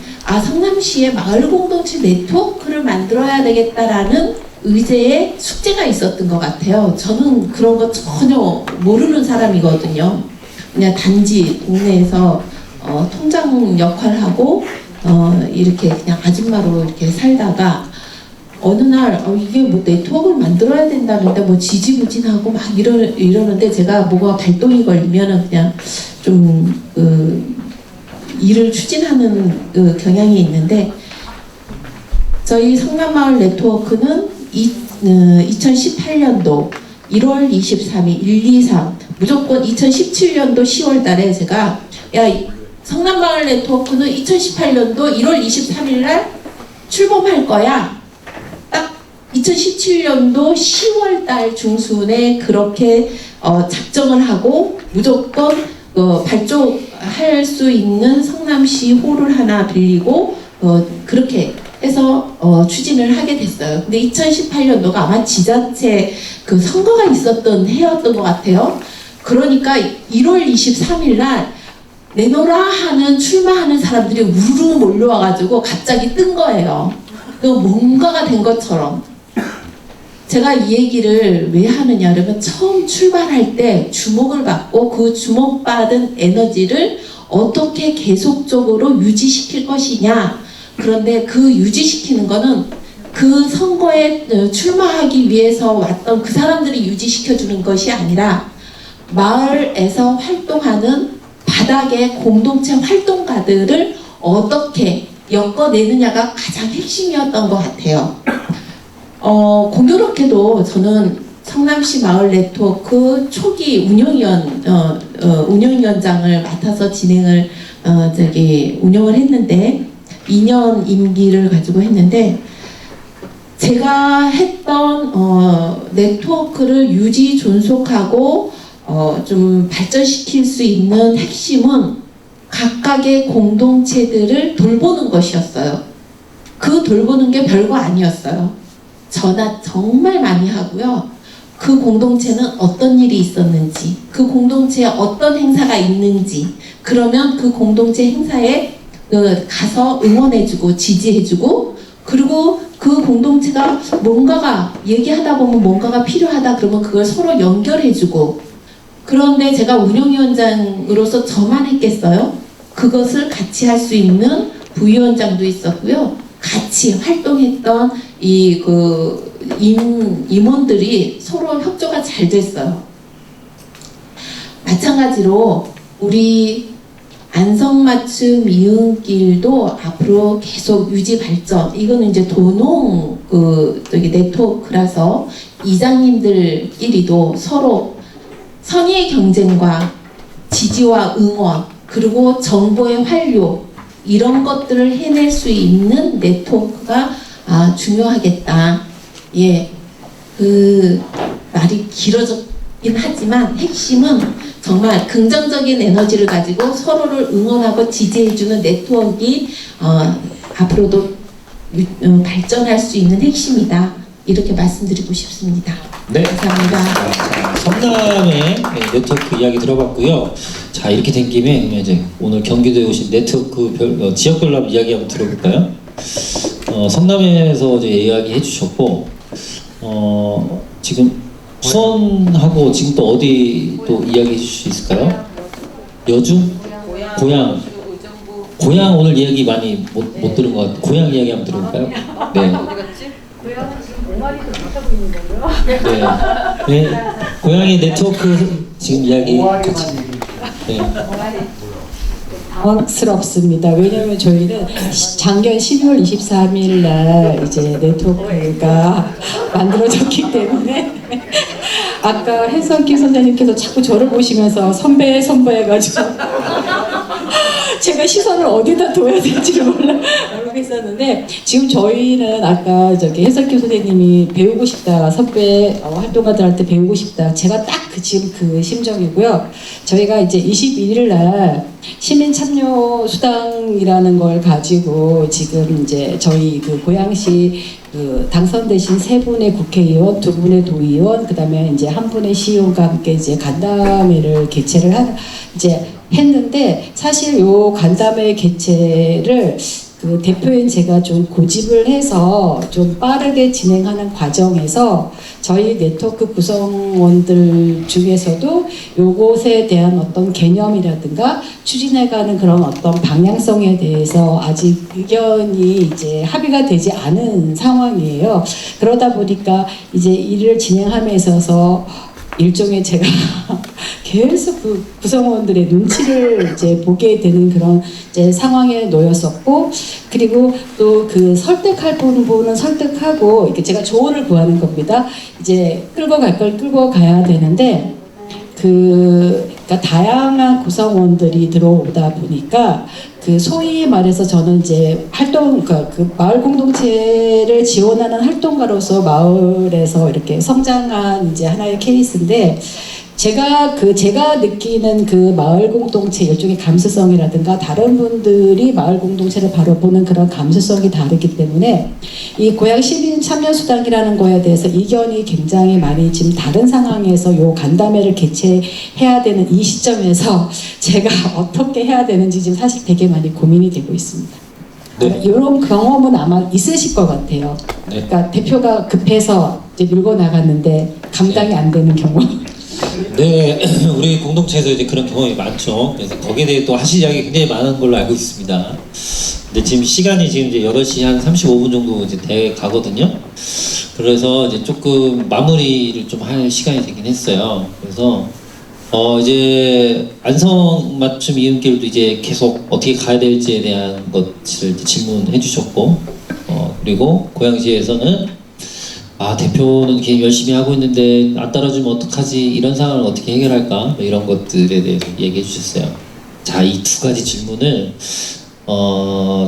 성남시의 마을 공동체 네트워크를 만들어야 되겠다라는 의제에 숙제가 있었던 것 같아요. 저는 그런 거 전혀 모르는 사람이거든요. 그냥 단지 동네에서 통장 역할하고 이렇게 그냥 아줌마로 이렇게 살다가 어느 날 이게 뭐 네트워크를 만들어야 된다는데 뭐 지지부진하고 막 이러는데 제가 뭐가 발동이 걸리면은 그냥 좀 일을 추진하는 경향이 있는데 저희 성남마을 네트워크는 2018년도 1월 23일 1, 2, 3 무조건 2017년도 10월 달에 제가 야 성남마을 네트워크는 2018년도 1월 23일 날 출범할 거야. 딱 2017년도 10월 달 중순에 그렇게 작정을 하고 무조건 발족할 수 있는 성남시 홀을 하나 빌리고 그렇게 해서 추진을 하게 됐어요. 근데 2018년도가 아마 지자체 그 선거가 있었던 해였던 것 같아요. 그러니까 1월 23일 날 내놓으라 하는 출마하는 사람들이 우르르 몰려와가지고 갑자기 뜬 거예요. 뭔가가 된 것처럼. 제가 이 얘기를 왜 하느냐 그러면 처음 출발할 때 주목을 받고 그 주목받은 에너지를 어떻게 계속적으로 유지시킬 것이냐. 그런데 그 유지시키는 거는 그 선거에 출마하기 위해서 왔던 그 사람들이 유지시켜주는 것이 아니라 마을에서 활동하는 바닥의 공동체 활동가들을 어떻게 엮어내느냐가 가장 핵심이었던 것 같아요. 공교롭게도 저는 성남시 마을 네트워크 초기 운영위원장을 맡아서 진행을 운영을 했는데 2년 임기를 가지고 했는데 제가 했던 네트워크를 유지 존속하고 좀 발전시킬 수 있는 핵심은 각각의 공동체들을 돌보는 것이었어요. 그 돌보는 게 별거 아니었어요. 전화 정말 많이 하고요. 그 공동체는 어떤 일이 있었는지, 그 공동체에 어떤 행사가 있는지, 그러면 그 공동체 행사에 가서 응원해주고 지지해주고, 그리고 그 공동체가 뭔가가 얘기하다 보면 뭔가가 필요하다 그러면 그걸 서로 연결해주고. 그런데 제가 운영위원장으로서 저만 했겠어요? 그것을 같이 할 수 있는 부위원장도 있었고요. 같이 활동했던 임원들이 서로 협조가 잘 됐어요. 마찬가지로 우리 안성맞춤 이은길도 앞으로 계속 유지 발전. 이거는 이제 도농 네트워크라서 이장님들끼리도 서로 선의의 경쟁과 지지와 응원 그리고 정보의 활용 이런 것들을 해낼 수 있는 네트워크가 중요하겠다. 예, 그 말이 길어졌긴 하지만 핵심은 정말 긍정적인 에너지를 가지고 서로를 응원하고 지지해주는 네트워크가 앞으로도 발전할 수 있는 핵심이다. 이렇게 말씀드리고 싶습니다. 네. 감사합니다. 자, 성남의 네트워크 이야기 들어봤고요. 자, 이렇게 된 김에 이제 오늘 경기도에 오신 네트워크 지역별로 한번 이야기 한번 들어볼까요? 성남에서 이제 이야기해 주셨고, 지금 수원하고 지금 또 어디 또 이야기해 주실 수 있을까요? 여주? 고양. 고양 오늘 이야기 많이 못 들은 것 같아요. 고양 이야기 한번 들어볼까요? 네. 네. 고양이 네트워크 지금 이야기 같이. 네. 당황스럽습니다. 왜냐하면 저희는 작년 12월 23일 날 이제 네트워크가 만들어졌기 때문에 아까 해석기 선생님께서 자꾸 저를 보시면서 선배 해가지고 제가 시선을 어디다 둬야 될지를 모르겠었는데 지금 저희는 아까 해석기 선생님이 배우고 싶다 선배 활동가들한테 배우고 싶다 제가 딱 지금 그 심정이고요. 저희가 이제 21일 날 시민 참여 수당이라는 걸 가지고 지금 이제 저희 그 고양시 그 당선되신 3분의 국회의원, 2분의 도의원, 그다음에 이제 1분의 시의원과 함께 이제 간담회를 개최를 이제 했는데 사실 요 간담회 개최를 그 대표인 제가 좀 고집을 해서 좀 빠르게 진행하는 과정에서 저희 네트워크 구성원들 중에서도 요것에 대한 어떤 개념이라든가 추진해가는 그런 어떤 방향성에 대해서 아직 의견이 이제 합의가 되지 않은 상황이에요. 그러다 보니까 이제 일을 진행함에 있어서 일종의 제가 계속 그 구성원들의 눈치를 이제 보게 되는 그런 이제 상황에 놓였었고, 그리고 또 그 설득할 부분은 설득하고 이렇게 제가 조언을 구하는 겁니다. 이제 끌고 갈 걸 끌고 가야 되는데 그러니까 다양한 구성원들이 들어오다 보니까 그 소위 말해서 저는 이제 그러니까 그 마을 공동체를 지원하는 활동가로서 마을에서 이렇게 성장한 이제 하나의 케이스인데, 제가 느끼는 그 마을 공동체 일종의 감수성이라든가 다른 분들이 마을 공동체를 바라보는 그런 감수성이 다르기 때문에 이 고향 시민 참여 수당이라는 거에 대해서 이견이 굉장히 많이 지금 다른 상황에서 요 간담회를 개최해야 되는 이 시점에서 제가 어떻게 해야 되는지 지금 사실 되게 많이 고민이 되고 있습니다. 네. 이런 경험은 아마 있으실 것 같아요. 네. 그러니까 대표가 급해서 이제 밀고 나갔는데 감당이 안 되는 경험. 네, 우리 공동체에서 이제 그런 경험이 많죠. 그래서 거기에 대해 또 하실 이야기 굉장히 많은 걸로 알고 있습니다. 근데 지금 시간이 지금 이제 8시 한 35분 정도 이제 돼 가거든요. 그래서 이제 조금 마무리를 좀 할 시간이 되긴 했어요. 그래서 이제 안성 맞춤 이음길도 이제 계속 어떻게 가야 될지에 대한 것을 이제 질문해 주셨고, 그리고 고양시에서는 대표는 이렇게 열심히 하고 있는데 안 따라주면 어떡하지, 이런 상황을 어떻게 해결할까, 뭐 이런 것들에 대해서 얘기해 주셨어요. 자, 이 두 가지 질문을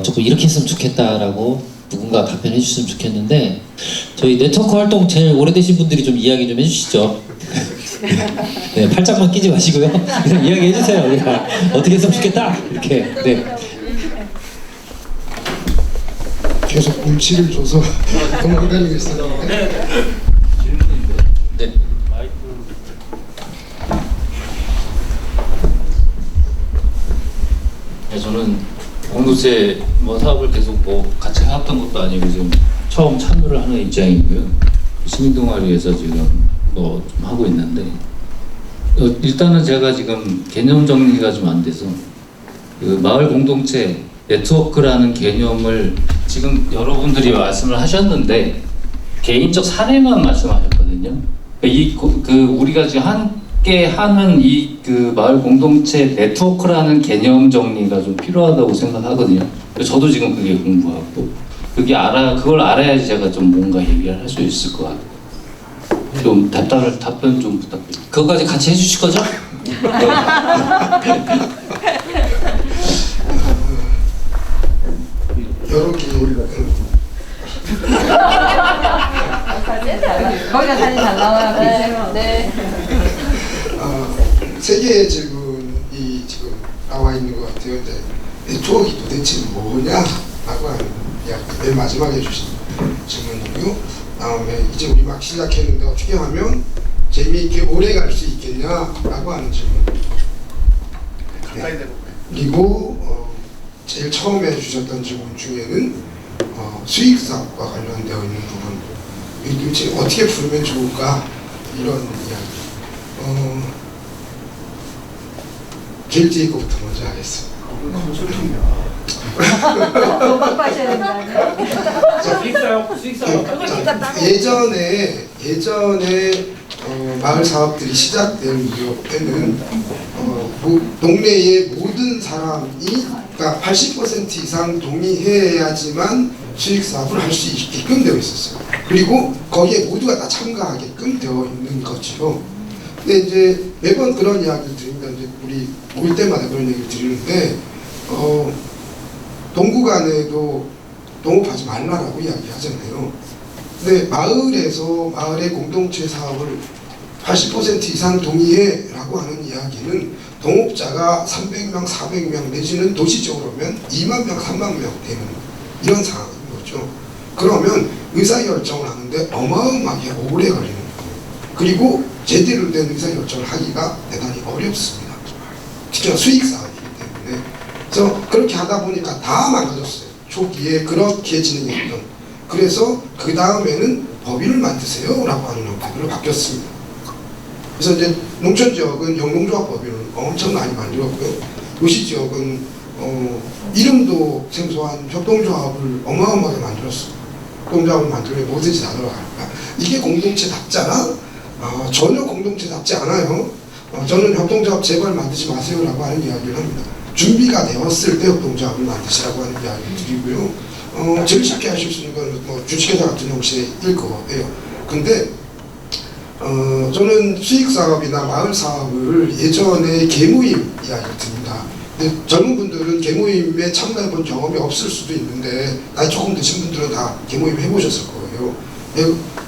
조금 이렇게 했으면 좋겠다라고 누군가 답변해 주셨으면 좋겠는데, 저희 네트워크 활동 제일 오래되신 분들이 좀 이야기 좀 해주시죠. 네, 팔짱만 끼지 마시고요. 그냥 이야기 해주세요. 우리가 어떻게 했으면 좋겠다, 이렇게. 네. 계속 물치를 줘서 도망다니겠어요. 네. 네, 저는 공동체 사업을 계속 같이 해왔던 것도 아니고 지금 처음 참여를 하는 입장이고요. 시민동아리에서 지금 좀 하고 있는데, 일단은 제가 지금 개념 정리가 좀 안 돼서 그 마을 공동체 네트워크라는 개념을 지금 여러분들이 말씀을 하셨는데 개인적 사례만 말씀하셨거든요. 우리가 지금 함께 하는 이 그 마을 공동체 네트워크라는 개념 정리가 좀 필요하다고 생각하거든요. 저도 지금 그게 공부하고 그걸 알아야지 제가 좀 뭔가 얘기를 할 수 있을 것 같아요. 좀 답변 좀 부탁드립니다. 그것까지 같이 해주실 거죠? 여러 개 우리가 거기가 사진 잘 나와요. 네. 세 개의 질문이 지금 나와 있는 것 같아요. 근데 네트워크가 도대체 뭐냐라고 하는 이야기, 맨 마지막에 해주신 질문이고요. 다음에 이제 우리 막 시작했는데 어떻게 하면 재미있게 오래 갈 수 있겠냐라고 하는 질문. 네. 그리고 제일 처음에 해주셨던 질문 중에는 수익사업과 관련되어 있는 부분, 도대체 어떻게 풀면 좋을까, 이런 이야기. 길지 거부터 먼저 하겠습니다. 예전에 마을 사업들이 시작된 때는 동네의 모든 사람이, 그러니까 80% 이상 동의해야지만 수익 사업을 할 수 있게끔 되어 있었어요. 그리고 거기에 모두가 다 참가하게끔 되어 있는 거죠. 근데 이제 매번 그런 이야기를 드립니다. 이제 우리 모일 때마다 그런 얘기를 드리는데, 동구 간에도 동업하지 말라라고 이야기하잖아요. 근데 마을의 공동체 사업을 80% 이상 동의해라고 하는 이야기는 동업자가 300명, 400명 내지는 도시적으로 하면 2만 명, 3만 명 되는 이런 상황인 거죠. 그러면 의사결정을 하는데 어마어마하게 오래 걸리는 거예요. 그리고 제대로 된 의사결정을 하기가 대단히 어렵습니다. 특히나 수익사업이기 때문에. 그래서 그렇게 하다 보니까 다 망가졌어요. 초기에 그렇게 진행했던. 그래서 그 다음에는 법인을 만드세요 라고 하는 형태로 바뀌었습니다. 그래서 이제 농촌지역은 영농조합 법인을 엄청 많이 만들었고요. 도시지역은 이름도 생소한 협동조합을 어마어마하게 만들었습니다. 협동조합을 만들면 뭐든지 다 들어가니까 이게 공동체답잖아? 전혀 공동체답지 않아요. 저는 협동조합 제발 만드지 마세요 라고 하는 이야기를 합니다. 준비가 되었을 때 협동조합을 만드시라고 하는 이야기를 드리고요. 제일 쉽게 하실 수 있는 건 뭐 주식회사 같은 형식일 거예요. 근데 저는 수익사업이나 마을사업을 예전에 개모임 이야기를 듭니다. 근데 젊은 분들은 개모임에 참가해본 경험이 없을 수도 있는데 나이 조금 드신 분들은 다 개모임 해보셨을 거예요.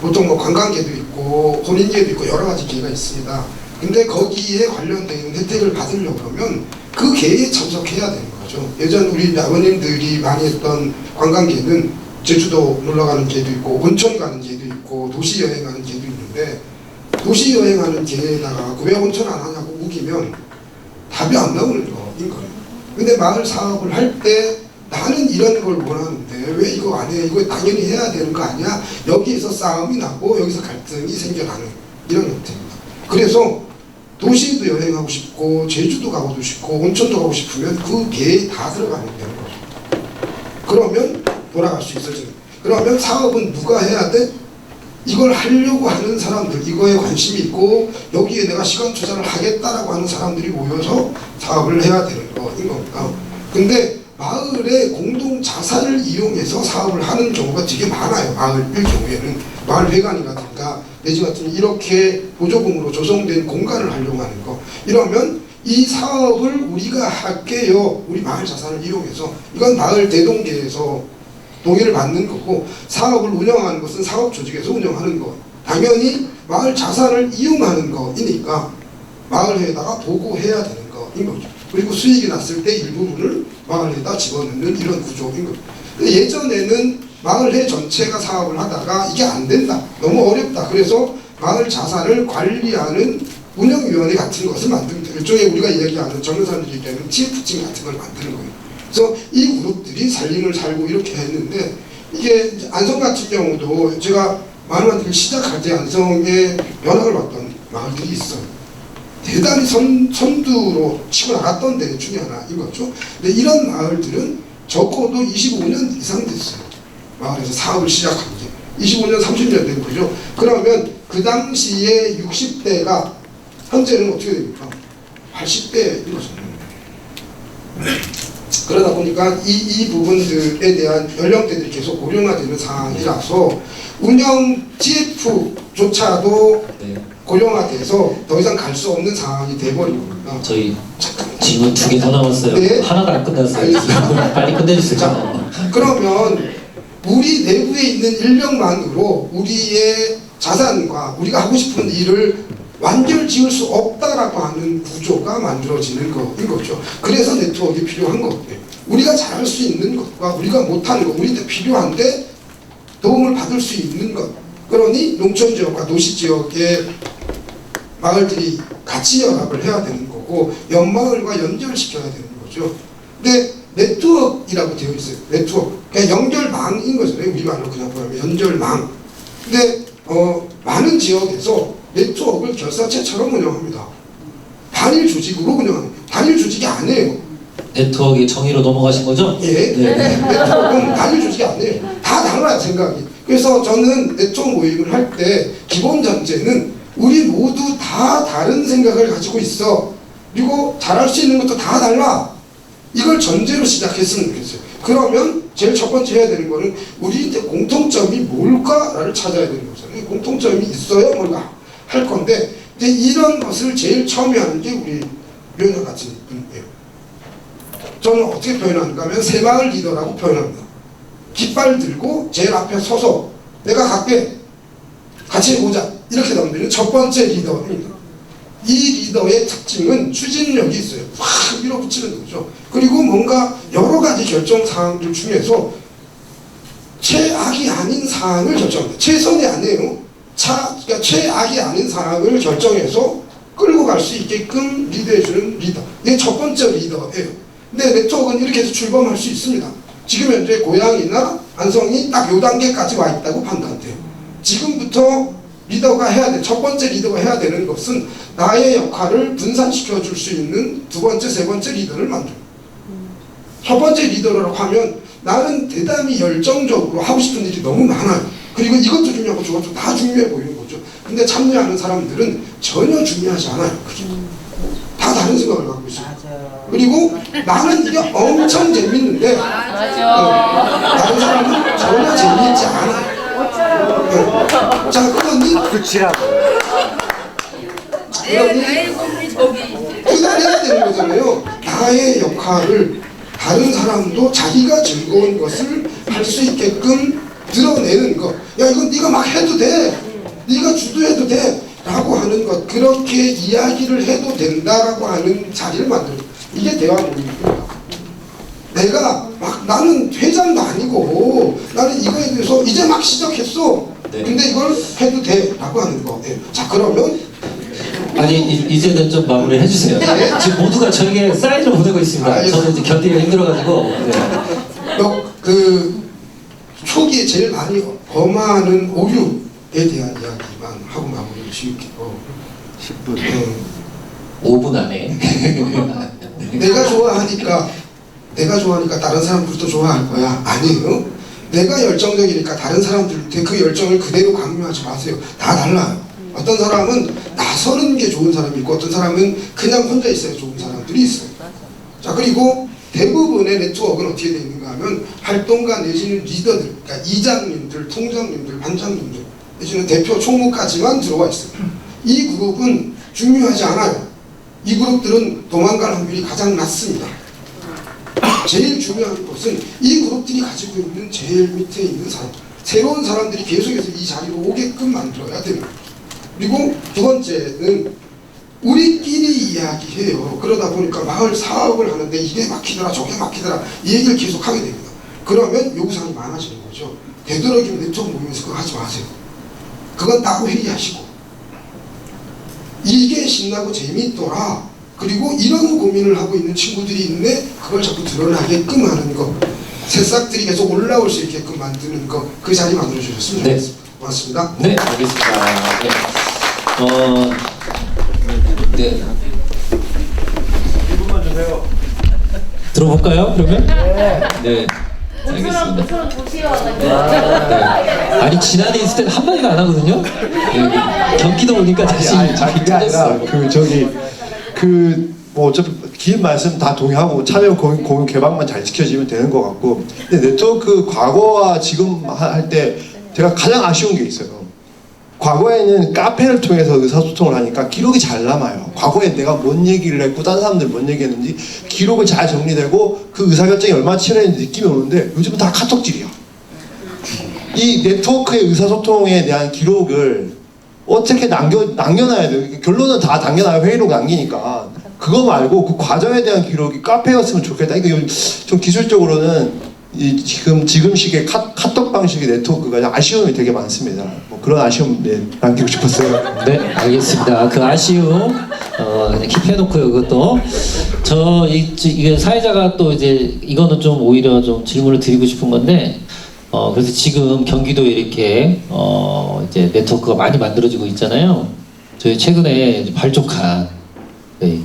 보통 뭐 관광계도 있고 혼인계도 있고 여러 가지 계가 있습니다. 근데 거기에 관련된 혜택을 받으려고 그러면 그 계에 참석해야 되는 거죠. 예전 우리 아버님들이 많이 했던 관광계는 제주도 놀러가는 계도 있고 온천 가는 계도 있고 도시 여행하는 계도 있는데 도시 여행하는 계에다가 왜 온천 안 하냐고 우기면 답이 안 나오는 거인 거예요. 근데 마을 사업을 할 때 나는 이런 걸 원하는데 왜 이거 안 해? 이거 당연히 해야 되는 거 아니야? 여기에서 싸움이 나고 여기서 갈등이 생겨나는 이런 형태입니다. 그래서 도시도 여행하고 싶고 제주도 가고도 싶고 온천도 가고 싶으면 그 계에 다 들어가면 되는 거죠. 그러면 돌아갈 수 있어지는. 그러면 사업은 누가 해야 돼? 이걸 하려고 하는 사람들, 이거에 관심이 있고 여기에 내가 시간 투자를 하겠다라고 하는 사람들이 모여서 사업을 해야 되는 거인 겁니다. 근데 마을의 공동 자산을 이용해서 사업을 하는 경우가 되게 많아요. 마을의 경우에는 마을회관이라든가 내지 같은 이렇게 보조금으로 조성된 공간을 하려고 하는 거. 이러면 이 사업을 우리가 할게요. 우리 마을 자산을 이용해서. 이건 마을 대동계에서 동의를 받는 거고, 사업을 운영하는 것은 사업 조직에서 운영하는 거. 당연히 마을 자산을 이용하는 거이니까 마을회에다가 보고해야 되는 거인 거죠. 그리고 수익이 났을 때 일부분을 마을회에다 집어넣는 이런 구조인 거죠. 근데 예전에는 마을회 전체가 사업을 하다가 이게 안 된다, 너무 어렵다, 그래서 마을 자산을 관리하는 운영위원회 같은 것을 만듭니다. 일종의 우리가 이야기하는 젊은 사람들이 얘기하는 TF팀 같은 걸 만드는 거예요. 그래서 이 그룹들이 살림을 살고 이렇게 했는데, 이게 안성 같은 경우도 제가 마을 만들기 시작할 때 안성에 연락을 받던 마을들이 있어요. 대단히 선두로 치고 나갔던 데 중에 하나인 거죠. 근데 이런 마을들은 적어도 25년 이상 됐어요. 마을에서 사업을 시작한 게 25년, 30년 된 거죠. 그러면 그 당시에 60대가 현재는 어떻게 됩니까? 80대인 거죠. 그러다 보니까 이 부분들에 대한 연령대들이 계속 고령화되는 상황이라서 운영 TF조차도 고령화돼서 더 이상 갈 수 없는 상황이 돼버린 겁니다. 저희 질문 2개 더 남았어요. 네? 하나도 안 끝났어요. 빨리 끝내주세요. 자, 그러면 우리 내부에 있는 인력만으로 우리의 자산과 우리가 하고 싶은 일을 완결 지을 수 없다라고 하는 구조가 만들어지는 거인 거죠. 그래서 네트워크가 필요한 거예요. 우리가 잘할 수 있는 것과 우리가 못하는 것, 우리한테 필요한데 도움을 받을 수 있는 것. 그러니 농촌지역과 도시지역의 마을들이 같이 연합을 해야 되는 거고, 연마을과 연결시켜야 되는 거죠. 근데 네트워크라고 되어 있어요. 네트워크. 그냥 연결망인 거잖아요. 우리말로 그냥 보면 연결망. 근데 많은 지역에서 네트워크를 결사체처럼 운영합니다. 단일 조직으로 운영합니다. 단일 조직이 아니에요. 네트워크의 정의로 넘어가신 거죠? 예. 네. 네트워크는 단일 조직이 아니에요. 다 달라요, 생각이. 그래서 저는 네트워크 모임을 할 때 기본 전제는 우리 모두 다 다른 생각을 가지고 있어. 그리고 잘할 수 있는 것도 다 달라. 이걸 전제로 시작했으면 좋겠어요. 그러면 제일 첫 번째 해야 되는 거는 우리한테 공통점이 뭘까를 찾아야 되는 거잖아요. 공통점이 있어야 뭔가 할 건데, 이제 이런 것을 제일 처음에 하는 게 우리 묘녀 같은 분이에요. 저는 어떻게 표현하는가 하면 새마을 리더라고 표현합니다. 깃발 들고 제일 앞에 서서 내가 갈게, 같이 해보자, 이렇게 나오면 첫 번째 리더입니다. 이 리더의 특징은 추진력이 있어요. 확 밀어붙이는 거죠. 그리고 뭔가 여러 가지 결정 사항들 중에서 최악이 아닌 사항을 결정합니다. 최선이 아니에요. 그러니까 최악이 아닌 사항을 결정해서 끌고 갈 수 있게끔 리드해주는 리더. 이게 첫 번째 리더예요. 근데 네트워크는 이렇게 해서 출범할 수 있습니다. 지금 현재 고양이나 안성이 딱 요 단계까지 와 있다고 판단돼요. 지금부터 리더가 해야 돼. 첫 번째 리더가 해야 되는 것은 나의 역할을 분산시켜 줄 수 있는 두 번째, 세 번째 리더를 만들어. 첫 번째 리더라고 하면 나는 대단히 열정적으로 하고 싶은 일이 너무 많아요. 그리고 이것도 중요하고 저것도 다 중요해 보이는 거죠. 근데 참여하는 사람들은 전혀 중요하지 않아요. 그죠? 다 다른 생각을 갖고 있어요. 그리고 나는 이게 엄청 재밌는데 다른 사람은 전혀 재미있지 않아요. 자, 그러니 그날해야 되는 거잖아요. 나의 역할을 다른 사람도 자기가 즐거운 것을 할 수 있게끔 드러내는 것. 야, 이건 네가 막 해도 돼. 네가 주도해도 돼. 라고 하는 것. 그렇게 이야기를 해도 된다라고 하는 자리를 만들어요. 이게 대화 모임입니다. 내가 막 나는 회장도 아니고 나는 이거에 대해서 이제 막 시작했어. 근데 이걸 해도 돼. 라고 하는 거. 네. 자, 그러면 아니 이제는 좀 마무리 해주세요. 지금 모두가 저에게 사인을 보내고 있습니다. 저는 이제 견디기가 힘들어가지고. 그 초기에 제일 많이 범하는 오류에 대한 이야기만 하고 마무리를 지을게요. 10분. 5분 안에. 내가 좋아하니까 다른 사람들도 좋아할 거야. 아니에요. 내가 열정적이니까 다른 사람들한테 그 열정을 그대로 강요하지 마세요. 다 달라요. 어떤 사람은 나서는 게 좋은 사람이 있고 어떤 사람은 그냥 혼자 있어야 좋은 사람들이 있어요. 자, 그리고 대부분의 네트워크는 어떻게 되어 있는가 하면 활동가 내지는 리더들, 그러니까 이장님들, 통장님들, 반장님들 내지는 대표 총무까지만 들어와 있어요. 이 그룹은 중요하지 않아요. 이 그룹들은 도망갈 확률이 가장 낮습니다. 제일 중요한 것은 이 그룹들이 가지고 있는 제일 밑에 있는 사람, 새로운 사람들이 계속해서 이 자리로 오게끔 만들어야 됩니다. 그리고 두 번째는 우리끼리 이야기해요. 그러다 보니까 마을 사업을 하는데 이게 막히더라 저게 막히더라 이 얘기를 계속 하게 됩니다. 그러면 요구사항이 많아지는 거죠. 되도록이면 네트워크 모임에서 그거 하지 마세요. 그건 따로 회의하시고 이게 신나고 재미있더라. 그리고 이런 고민을 하고 있는 친구들이 있네. 그걸 자꾸 드러나게끔 하는 거. 새싹들이 계속 올라올 수 있게끔 만드는 거. 그 자리 만들어주셨으면 좋겠습니다. 고맙습니다. 네, 알겠습니다. 네. 1분만 주세요. 들어볼까요, 그러면? 네. 알겠습니다. 아니, 지난해 있을 때는 한마디도 안 하거든요? 네. 경기도 오니까 다시. 그게 아니라, 뭐 어차피 긴 말씀 다 동의하고 참여 공유 개방만 잘 지켜지면 되는 것 같고, 근데 네트워크 과거와 지금 할 때 제가 가장 아쉬운 게 있어요. 과거에는 카페를 통해서 의사소통을 하니까 기록이 잘 남아요. 과거에 내가 뭔 얘기를 했고 다른 사람들 뭔 얘기했는지 기록이 잘 정리되고 그 의사결정이 얼마나 치열했는지 느낌이 오는데 요즘은 다 카톡질이야. 이 네트워크의 의사소통에 대한 기록을 어떻게 남겨놔야 돼요. 결론은 다 남겨놔야 회의록 남기니까 그거 말고 그 과정에 대한 기록이 카페였으면 좋겠다. 이거 좀 기술적으로는 지금 시기의 카톡 방식의 네트워크가 아쉬움이 되게 많습니다. 뭐 그런 아쉬움 남기고 싶었어요. 네, 알겠습니다. 그 아쉬움 그냥 킵해놓고요. 그것도 이게 사회자가 또 이제 이거는 좀 오히려 좀 질문을 드리고 싶은 건데 그래서 지금 경기도에 이렇게 이제 네트워크가 많이 만들어지고 있잖아요. 저희 최근에 발족한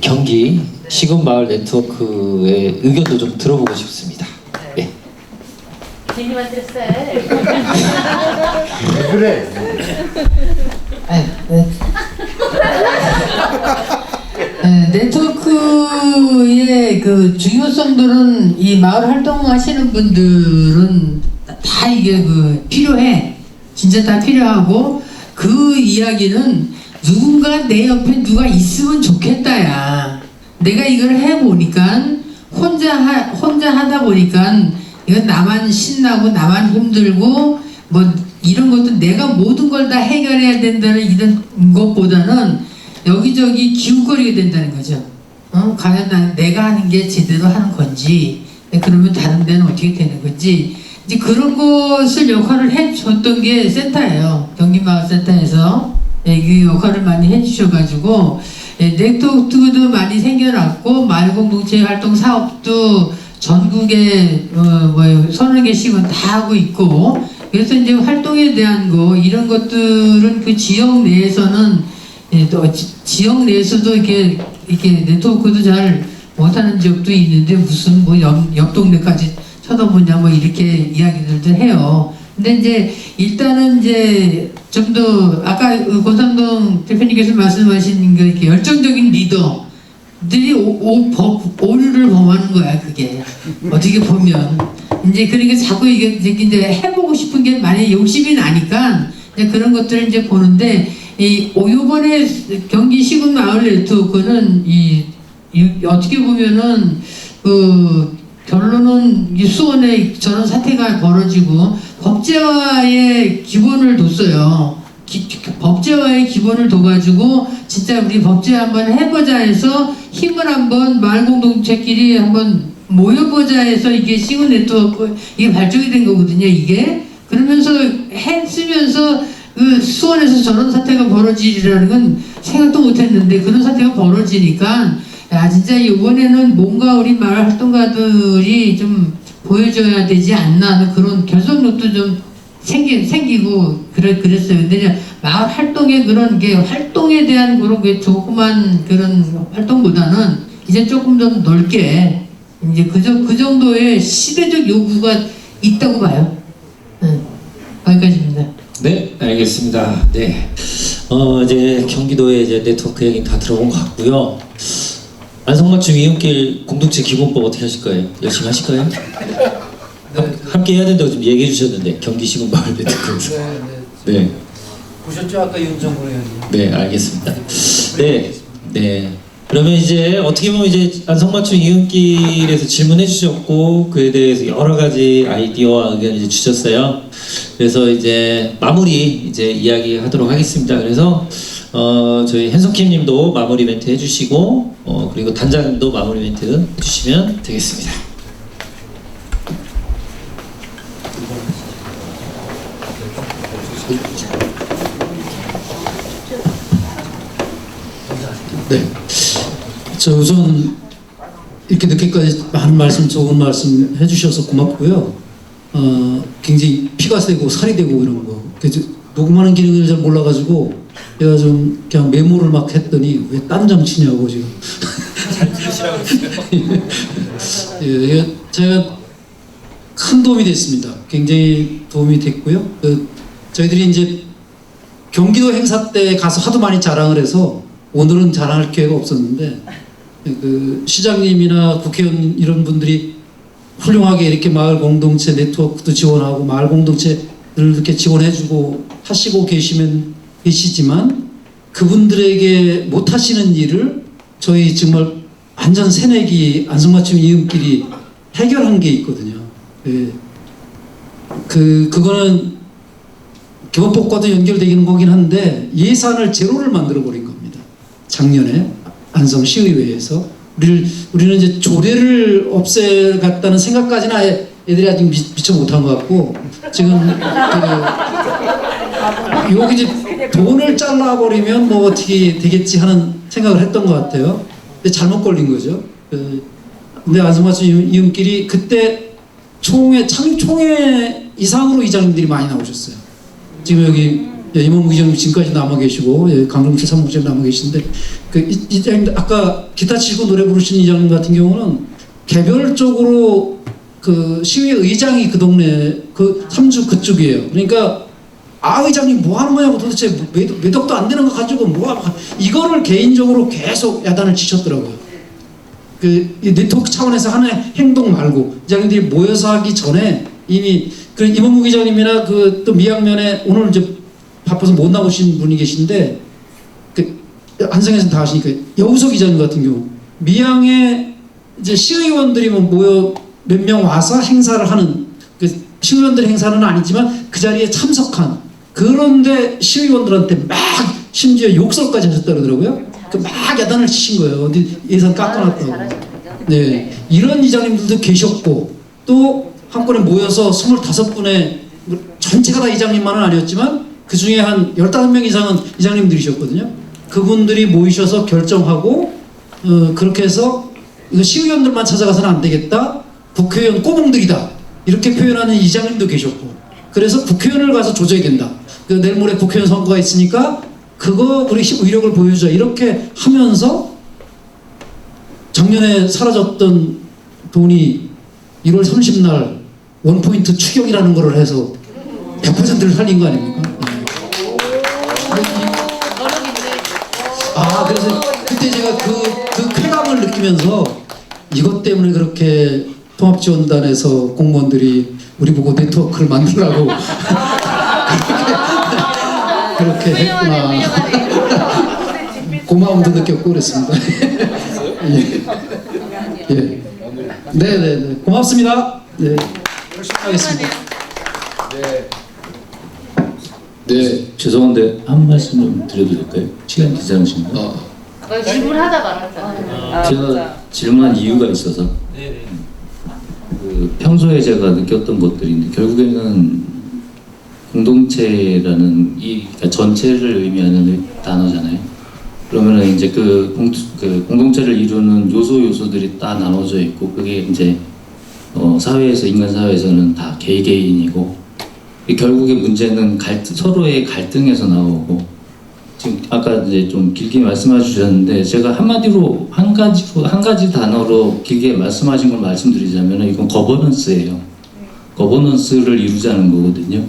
경기 시군마을 네트워크의 의견도 좀 들어보고 싶습니다. 네. 주님한테 쎄. 왜 그래? 네트워크의 그 중요성들은 이 마을 활동하시는 분들은 다 이게 필요해. 진짜 다 필요하고 그 이야기는 누군가 내 옆에 누가 있으면 좋겠다야. 내가 이걸 해보니까 혼자 하다 보니까 이건 나만 신나고 나만 힘들고 뭐 이런 것도 내가 모든 걸 다 해결해야 된다는 이런 것보다는 여기저기 기웃거리게 된다는 거죠. 과연 내가 하는 게 제대로 하는 건지 그러면 다른 데는 어떻게 되는 건지 이제 그런 것을 역할을 해줬던 게 센터예요. 경기마을센터에서 그 역할을 많이 해주셔가지고 네트워크도 많이 생겨났고 마을공동체 활동 사업도 전국에 서너 개씩은 다 하고 있고, 그래서 이제 활동에 대한 거 이런 것들은 그 지역 내에서는 또 지역 내에서도 이렇게 네트워크도 잘 못하는 지역도 있는데 무슨 뭐 옆 동네까지 쳐다보냐 뭐 이렇게 이야기들도 해요. 근데 이제 일단은 이제 좀 더 아까 고상동 대표님께서 말씀하신 그 이렇게 열정적인 리더들이 오류를 범하는 거야 그게 어떻게 보면 이제 그러니까 자꾸 이게 이제 해보고 싶은 게 많이 욕심이 나니까 이제 그런 것들을 이제 보는데 요번에 경기 시군 마을 네트워크는 어떻게 보면은 결론은 수원에 저런 사태가 벌어지고 법제화의 기본을 뒀어요. 법제화의 기본을 둬가지고 진짜 우리 법제화 한번 해보자 해서 힘을 한번 마을 공동체끼리 한번 모여보자 해서 이게 시군 네트워크 이게 발족이 된 거거든요. 이게 그러면서 했으면서 그 수원에서 저런 사태가 벌어지리라는 건 생각도 못했는데 그런 사태가 벌어지니까 진짜 이번에는 뭔가 우리 마을 활동가들이 좀 보여줘야 되지 않나 그런 결속력도 좀 생기고 그랬어요. 근데 마을 활동의 그런 게 활동에 대한 그런 게 조그만 그런 활동보다는 이제 조금 더 넓게 이제 그 정도의 시대적 요구가 있다고 봐요. 거기까지입니다. 네, 알겠습니다. 네, 이제 경기도의 이제 네트워크 얘기 다 들어본 것 같고요. 안성맞춤 이음길 공동체 기본법 어떻게 하실 거예요? 열심히 하실 거예요? 함께 해야 된다고 좀 얘기해 주셨는데 경기 시군 마을 네트워크에서. 네. 보셨죠 아까 윤정구 의원님? 네, 알겠습니다. 네. 그러면 이제 어떻게 보면 이제 안성맞춤 이음길에서 질문해 주셨고 그에 대해서 여러 가지 아이디어와 의견 이제 주셨어요. 그래서 이제 마무리 이제 이야기하도록 하겠습니다. 그래서 저희 hen석킴님도 마무리 멘트 해주시고 그리고 단장님도 마무리 멘트 해주시면 되겠습니다. 네. 저 우선 이렇게 늦게까지 많은 말씀, 좋은 말씀 해주셔서 고맙고요. 굉장히 피가 세고 살이 되고 이런 거. 그래서 녹음하는 기능을 잘 몰라가지고 내가 좀 그냥 메모를 막 했더니 왜 딴 장치냐고 지금. 잘 들으시라고 그랬어요. 예, 제가 큰 도움이 됐습니다. 굉장히 도움이 됐고요. 저희들이 이제 경기도 행사 때 가서 하도 많이 자랑을 해서 오늘은 자랑할 기회가 없었는데 그 시장님이나 국회의원 이런 분들이 훌륭하게 이렇게 마을 공동체 네트워크도 지원하고 마을 공동체를 이렇게 지원해주고 하시고 계시지만 그분들에게 못 하시는 일을 저희 정말 완전 새내기 안성맞춤 이음길이 해결한 게 있거든요. 그거는 기본법과도 연결되는 거긴 한데 예산을 제로를 만들어 버린 겁니다. 작년에 안성시의회에서 우리는 이제 조례를 없애갔다는 생각까지는 아예 애들이 아직 미처 못한 것 같고 지금 여기 이제 돈을 잘라버리면 뭐 어떻게 되겠지 하는 생각을 했던 것 같아요. 근데 잘못 걸린 거죠. 근데 안성맞춤 이음길이 그때 창립총회 이상으로 이장님들이 많이 나오셨어요. 지금 여기 임원무 기자님 지금까지 남아 계시고 강정철 사무국장 남아 계신데 이장님 아까 기타 치고 노래 부르시는 이장님 같은 경우는 개별적으로 그 시의회 의장이 그 동네 그 삼주 그쪽이에요. 그러니까 의장님 뭐 하는 거냐고 도대체 몇 억도 안 되는 거 가지고 뭐 이거를 개인적으로 계속 야단을 치셨더라고요. 그 네트워크 차원에서 하는 행동 말고 이장님들이 모여서 하기 전에 이미 그 임원무 기자님이나 그 또 미양면에 오늘 이제 바빠서 못 나오신 분이 계신데 그 안성에서는 다 아시니까 여우석 기자님 같은 경우 미양에 이제 시의원들이 모여 몇 명 와서 행사를 하는 그 시의원들 행사는 아니지만 그 자리에 참석한 그런데 시의원들한테 막 심지어 욕설까지 하셨다 그러더라고요. 막 야단을 치신 거예요. 어디 예산 깎아놨다고. 네, 이런 이장님들도 계셨고 또 한 번에 모여서 25분의 전체가 다 이장님만은 아니었지만 그 중에 한 15명 이상은 이장님들이셨거든요. 그분들이 모이셔서 결정하고 그렇게 해서 이거 시의원들만 찾아가서는 안 되겠다. 국회의원 꼬봉들이다 이렇게 표현하는 이장님도 계셨고, 그래서 국회의원을 가서 조져야 된다. 내일 모레 국회의원 선거가 있으니까 그거 우리 의력을 보여주자 이렇게 하면서 작년에 사라졌던 돈이 1월 30날 원포인트 추경이라는 거를 해서 100%를 살린 거 아닙니까? 그래서 그때 제가 그 쾌감을 느끼면서 이것 때문에 그렇게 통합지원단에서 공무원들이 우리 보고 네트워크를 만들라고 그렇게 했구나. 고마움도 느꼈고 그랬습니다. 예. 네네네. 고맙습니다. 네. 열심히 하겠습니다. 네. 죄송한데 한 말씀 좀 드려도 될까요? 시간 괜찮으신가요? 질문하다 말았잖아요. 제가 질문한 이유가 있어서 평소에 제가 느꼈던 것들인데 결국에는 공동체라는 그러니까 전체를 의미하는 단어잖아요. 그러면은 이제 그 공동체를 이루는 요소들이 딱 나눠져 있고, 그게 이제 사회에서, 인간 사회에서는 다 개개인이고, 결국에 문제는 서로의 갈등에서 나오고, 지금 아까 이제 좀 길게 말씀해 주셨는데, 제가 한마디로 한 가지 단어로 길게 말씀하신 걸 말씀드리자면 이건 거버넌스예요. 거버넌스를 이루자는 거거든요.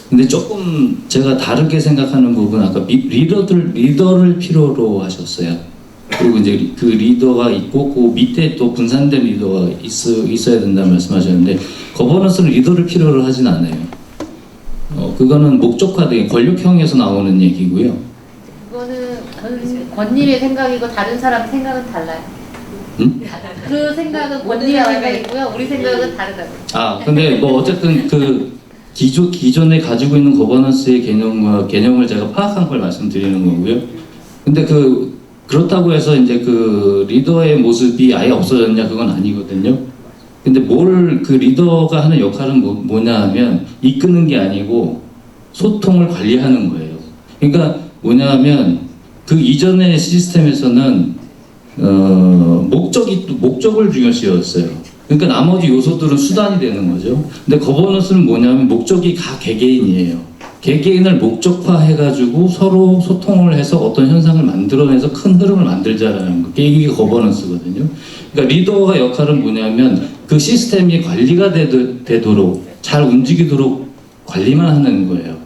근데 조금 제가 다르게 생각하는 부분은 아까 리더를 필요로 하셨어요. 그리고 이제 그 리더가 있고 그 밑에 또 분산된 리더가 있어야 된다는 말씀하셨는데, 거버넌스는 리더를 필요로 하진 않아요. 그거는 목적화된 권력형에서 나오는 얘기고요. 그거는 권님의 생각이고 다른 사람 생각은 달라요. 응? 그 생각은 권님의 생각이고요. 우리 생각은 다르다고. 근데 뭐 어쨌든 그 기존에 가지고 있는 거버넌스의 개념을 제가 파악한 걸 말씀드리는 거고요. 근데 그렇다고 해서 이제 그 리더의 모습이 아예 없어졌냐, 그건 아니거든요. 근데 그 리더가 하는 역할은 뭐냐 하면 이끄는 게 아니고 소통을 관리하는 거예요. 그러니까 뭐냐 하면 그 이전의 시스템에서는 목적을 중요시했어요. 그러니까 나머지 요소들은 수단이 되는 거죠. 근데 거버넌스는 뭐냐면 목적이 다 개개인이에요. 개개인을 목적화해가지고 서로 소통을 해서 어떤 현상을 만들어내서 큰 흐름을 만들자라는 거. 이게 거버넌스거든요. 그러니까 리더가 역할은 뭐냐면 그 시스템이 관리가 되도록 잘 움직이도록 관리만 하는 거예요.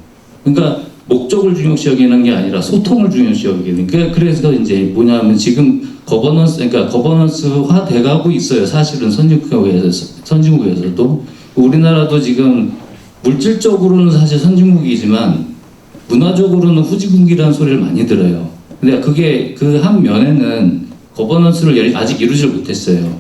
그러니까 목적을 중요시 여기는 게 아니라 소통을 중요시 여기는. 그래서 이제 뭐냐면 지금 그러니까 거버넌스화 돼가고 있어요. 사실은 선진국에서도. 우리나라도 지금 물질적으로는 사실 선진국이지만 문화적으로는 후진국이라는 소리를 많이 들어요. 근데 그게 그 한 면에는 거버넌스를 아직 이루지 못했어요.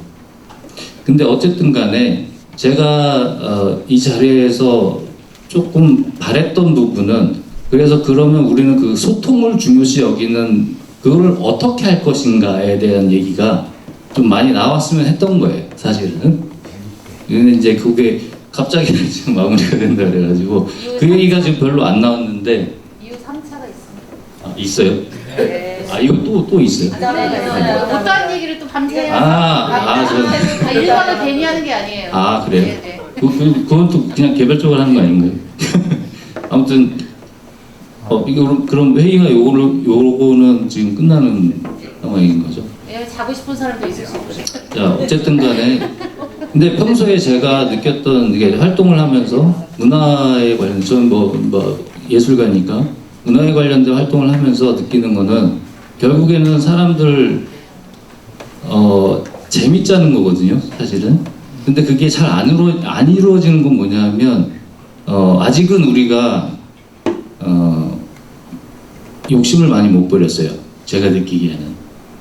근데 어쨌든 간에 제가 이 자리에서 조금 바랬던 부분은, 그래서 그러면 우리는 그 소통을 중요시 여기는 그걸 어떻게 할 것인가에 대한 얘기가 좀 많이 나왔으면 했던 거예요, 사실은. 근데 이제 그게 갑자기 지금 마무리가 된다 그래가지고 그 얘기가 지금 별로 안 나왔는데. 이후 3차가 있습니다. 있어요? 네. 이거 또 있어요? 어떠한 얘기를 또 밤새요? 일반을 괜히 하는 게 아니에요. 그래요? 네. 그건 또 그냥 개별적으로 하는 거 아닌가요? 아무튼 그럼 회의가 요거는 지금 끝나는 상황인 거죠? 네, 자고 싶은 사람도 있을 수 있고. 자, 어쨌든 간에 근데 평소에 제가 느꼈던 이게 활동을 하면서 문화에 관련된, 저는 뭐 예술가니까 문화에 관련된 활동을 하면서 느끼는 거는 결국에는 사람들 재밌자는 거거든요, 사실은. 근데 그게 잘 안 이루어지는 건 뭐냐면 아직은 우리가 욕심을 많이 못 버렸어요. 제가 느끼기에는.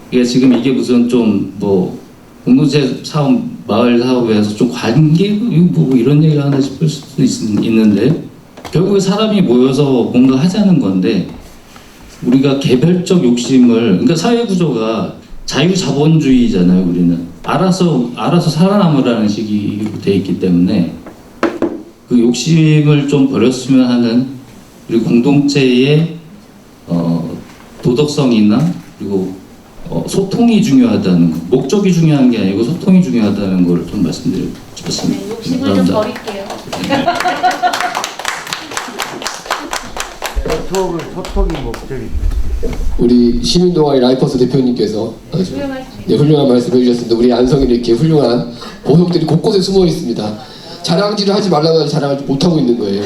그러니까 지금 이게 무슨 좀 뭐 공동체 사업, 마을 사업에서 좀 관계 뭐 이런 얘기를 하나 싶을 수도 있는데, 결국에 사람이 모여서 뭔가 하자는 건데 우리가 개별적 욕심을, 그러니까 사회 구조가 자유자본주의잖아요. 우리는 알아서 살아남으라는 식이 돼 있기 때문에 그 욕심을 좀 버렸으면 하는, 그리고 공동체의 도덕성이나 그리고 소통이 중요하다는 거, 목적이 중요한 게 아니고 소통이 중요하다는 걸 좀 말씀드리고 싶었습니다. 욕심을 좀 버릴게요. 소통이 목적이. 우리 시민동아리 라이퍼스 대표님께서 아주 훌륭한 말씀 해주셨습니다. 우리 안성에 이렇게 훌륭한 보석들이 곳곳에 숨어 있습니다. 자랑질을 하지 말라고 해서 자랑을 못하고 있는 거예요.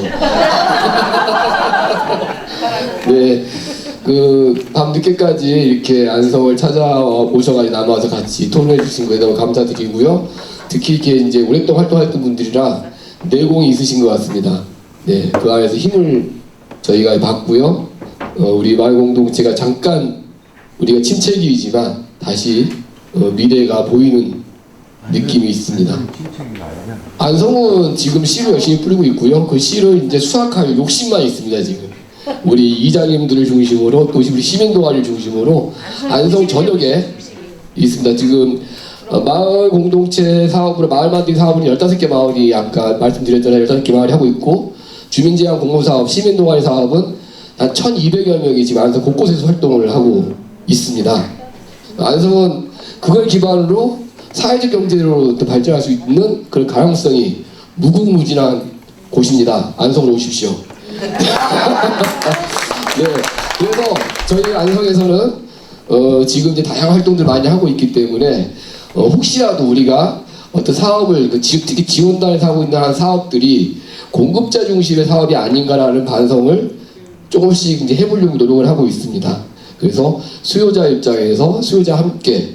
네, 밤 늦게까지 이렇게 안성을 찾아오셔가지고 남아서 같이 토론해 주신 거에 너무 감사드리고요. 특히 이렇게 이제 오랫동안 활동했던 분들이라 내공이 있으신 것 같습니다. 네, 그 안에서 힘을 저희가 받고요. 우리 마을 공동체가 잠깐 우리가 침체기이지만 다시 미래가 보이는 느낌이 있습니다. 안성은 지금 씨를 열심히 뿌리고 있고요. 그 씨를 이제 수확할 욕심만 있습니다. 지금 우리 이장님들을 중심으로 또 우리 시민동아리를 중심으로 안성 전역에 있습니다. 지금 마을 공동체 사업으로 마을 만들기 사업은 15개 마을이 아까 말씀드렸잖아요. 15개 마을이 하고 있고 주민제한 공모사업, 시민동아리 사업은 한 1,200여 명이 지금 안성 곳곳에서 활동을 하고 있습니다. 안성은 그걸 기반으로 사회적 경제로 또 발전할 수 있는 그런 가능성이 무궁무진한 곳입니다. 안성으로 오십시오. 네, 그래서 저희 안성에서는 지금 이제 다양한 활동들 많이 하고 있기 때문에 혹시라도 우리가 어떤 사업을 특히 지원단에서 하고 있는 사업들이 공급자 중심의 사업이 아닌가라는 반성을 조금씩 이제 해보려고 노력을 하고 있습니다. 그래서 수요자 입장에서 수요자 함께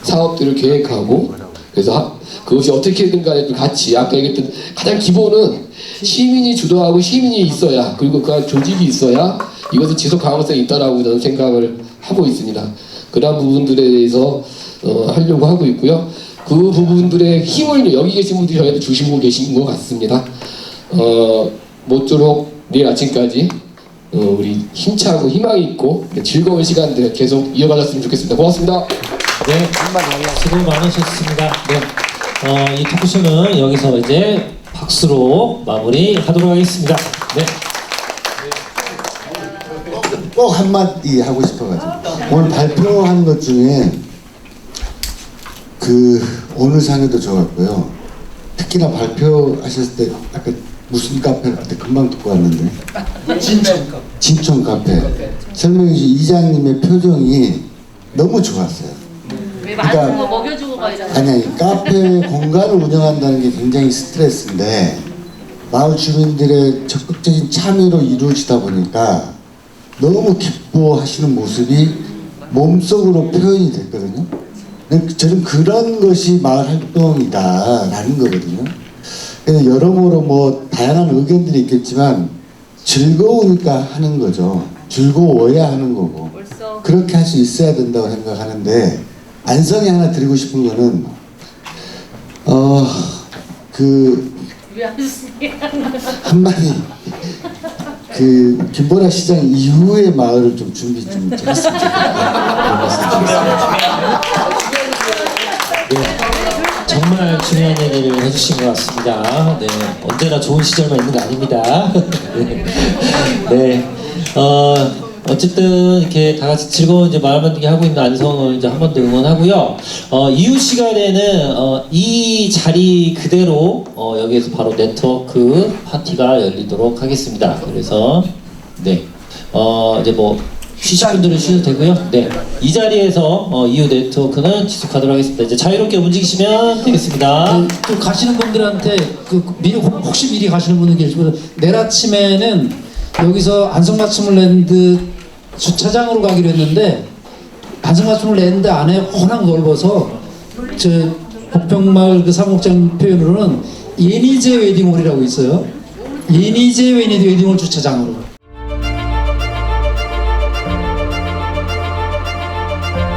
사업들을 계획하고 그래서 그것이 어떻게든 간에 같이 아까 얘기했던 가장 기본은 시민이 주도하고 시민이 있어야 그리고 그 조직이 있어야 이것은 지속 가능성이 있다라고 저는 생각을 하고 있습니다. 그런 부분들에 대해서 하려고 하고 있고요. 그 부분들의 힘을 여기 계신 분들이 저희한테 주시고 계신 것 같습니다. 모쪼록 내일 아침까지 우리 힘차고 희망이 있고 즐거운 시간들 계속 이어가셨으면 좋겠습니다. 고맙습니다. 네, 수고 많으셨습니다. 네, 이 토크쇼는 여기서 이제 박수로 마무리하도록 하겠습니다. 네. 꼭 한마디 하고 싶어가지고 오늘 발표한 것 중에 오늘 상에도 좋았고요. 특히나 발표하셨을 때 아까 무슨 카페 그때 금방 듣고 왔는데 진천 카페 설명해 주신 이장님의 표정이 너무 좋았어요. 왜 많은 거 먹여주고 가잖아요. 아니 카페 공간을 운영한다는 게 굉장히 스트레스인데 마을 주민들의 적극적인 참여로 이루어지다 보니까 너무 기뻐하시는 모습이 몸속으로 표현이 됐거든요. 저는 그런 것이 마을 활동이다라는 거거든요. 그래서 여러모로 뭐 다양한 의견들이 있겠지만 즐거우니까 하는 거죠. 즐거워야 하는 거고 그렇게 할 수 있어야 된다고 생각하는데 안성에 하나 드리고 싶은 거는 한마디 김보라 시장 이후의 마을을 좀 준비 좀 했으면 정말 중요한 얘기를 해주신 것 같습니다. 네, 언제나 좋은 시절만 있는 거 아닙니다. 네, 어쨌든 이렇게 다 같이 즐거운 이제 마을 만들기 하고 있는 안성을 이제 한 번 더 응원하고요. 이후 시간에는 이 자리 그대로 여기에서 바로 네트워크 파티가 열리도록 하겠습니다. 그래서 네, 이제 뭐 쉬실 분들은 쉬셔도 되고요. 네, 이 자리에서 이후 네트워크는 지속하도록 하겠습니다. 이제 자유롭게 움직이시면 되겠습니다. 또 가시는 분들한테 혹시 미리 가시는 분들 계시면 내일 아침에는 여기서 안성맞춤을랜드 주차장으로 가기로 했는데 안성맞춤을랜드 안에 워낙 넓어서 저 복평마을 그 사목장 표현으로는 예니제 웨딩홀이라고 있어요. 예니제 웨딩홀 주차장으로.